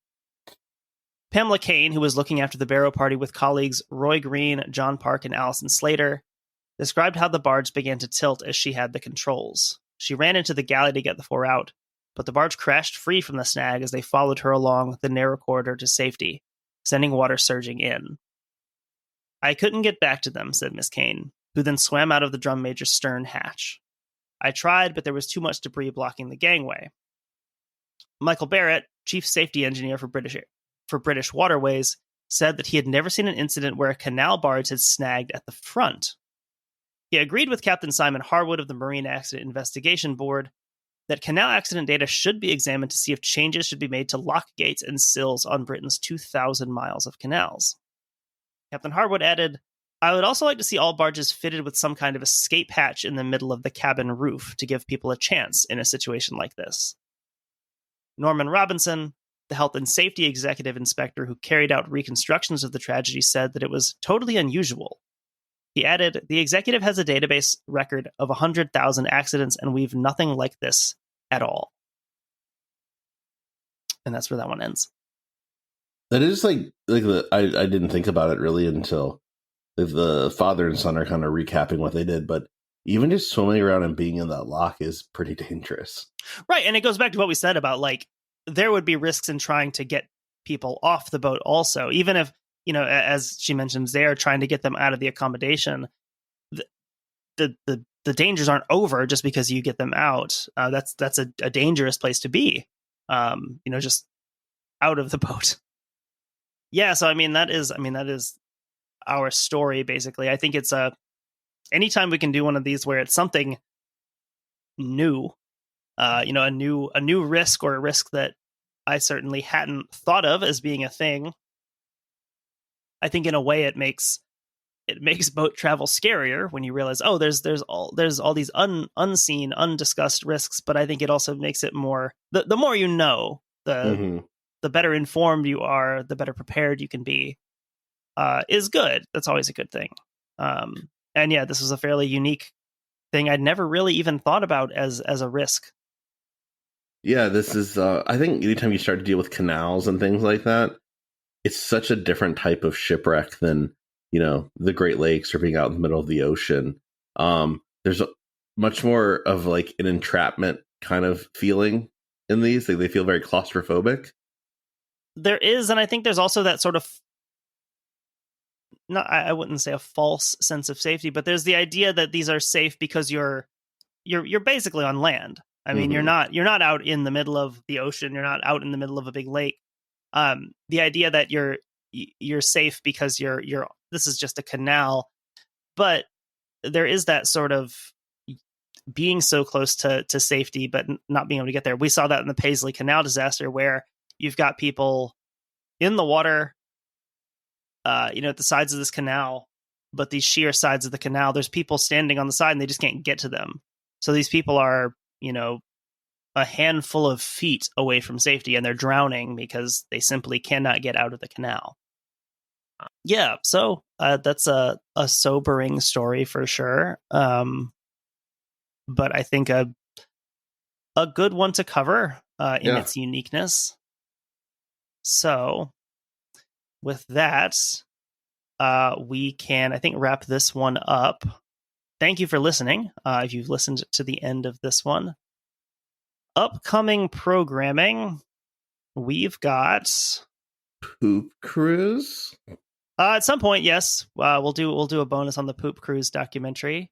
Pamela Kane, who was looking after the Barrow party with colleagues Roy Green, John Park, and Allison Slater, described how the barge began to tilt as she had the controls. She ran into the galley to get the 4 out, but the barge crashed free from the snag as they followed her along the narrow corridor to safety, sending water surging in. "I couldn't get back to them," said Miss Kane, who then swam out of the Drum Major's stern hatch. "I tried, but there was too much debris blocking the gangway." Michael Barrett, chief safety engineer for British Waterways, said that he had never seen an incident where a canal barge had snagged at the front. He agreed with Captain Simon Harwood of the Marine Accident Investigation Board that canal accident data should be examined to see if changes should be made to lock gates and sills on Britain's 2,000 miles of canals. Captain Harwood added, "I would also like to see all barges fitted with some kind of escape hatch in the middle of the cabin roof to give people a chance in a situation like this." Norman Robinson, the health and safety executive inspector who carried out reconstructions of the tragedy, said that it was totally unusual. He added, "The executive has a database record of 100,000 accidents, and we've nothing like this at all." And that's where that one ends. That is I didn't think about it really until the father and son are kind of recapping what they did, but even just swimming around and being in that lock is pretty dangerous. Right, and it goes back to what we said about, there would be risks in trying to get people off the boat also, even if, as she mentions, they are trying to get them out of the accommodation. The dangers aren't over just because you get them out. That's a dangerous place to be, just out of the boat. Yeah, so that is our story basically. I think it's anytime we can do one of these where it's something new, a new risk, or a risk that I certainly hadn't thought of as being a thing. I think in a way it makes it makes boat travel scarier when you realize, oh, there's all these unseen, undiscussed risks. But I think it also makes it more, the more you know, the better informed you are, the better prepared you can be, is good. That's always a good thing. And yeah, this was a fairly unique thing I'd never really even thought about as a risk. Yeah, this is, I think anytime you start to deal with canals and things like that, it's such a different type of shipwreck than, the Great Lakes or being out in the middle of the ocean. There's much more of like an entrapment kind of feeling in these. They feel very claustrophobic. There is, and I think there's also that sort of, I wouldn't say a false sense of safety, but there's the idea that these are safe because you're basically on land. I mean, you're not out in the middle of the ocean. You're not out in the middle of a big lake. The idea that you're safe because this is just a canal, but there is that sort of being so close to safety, but not being able to get there. We saw that in the Paisley Canal disaster, where you've got people in the water, at the sides of this canal, but these sheer sides of the canal, there's people standing on the side and they just can't get to them. So these people are, a handful of feet away from safety, and they're drowning because they simply cannot get out of the canal. Yeah, so that's a sobering story for sure. But I think a good one to cover in its uniqueness. So with that, we can, I think, wrap this one up. Thank you for listening. If you've listened to the end of this one. Upcoming programming, we've got Poop Cruise. At some point, yes, we'll do a bonus on the Poop Cruise documentary.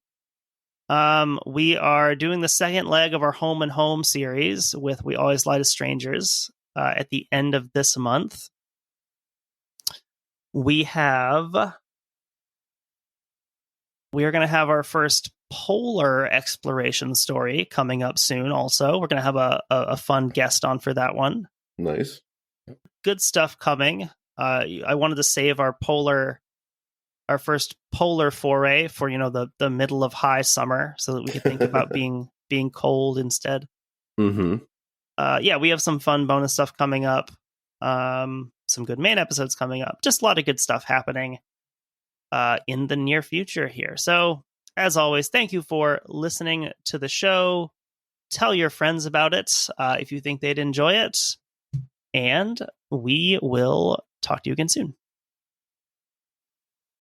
We are doing the second leg of our Home and Home series with We Always Lie to Strangers at the end of this month. We are going to have our first polar exploration story coming up soon. Also, we're going to have a fun guest on for that one. Nice, good stuff coming. I wanted to save our first polar foray for the middle of high summer, so that we could think about being cold instead. We have some fun bonus stuff coming up. Some good main episodes coming up. Just a lot of good stuff happening in the near future here. So, as always, thank you for listening to the show. Tell your friends about it if you think they'd enjoy it. And we will talk to you again soon.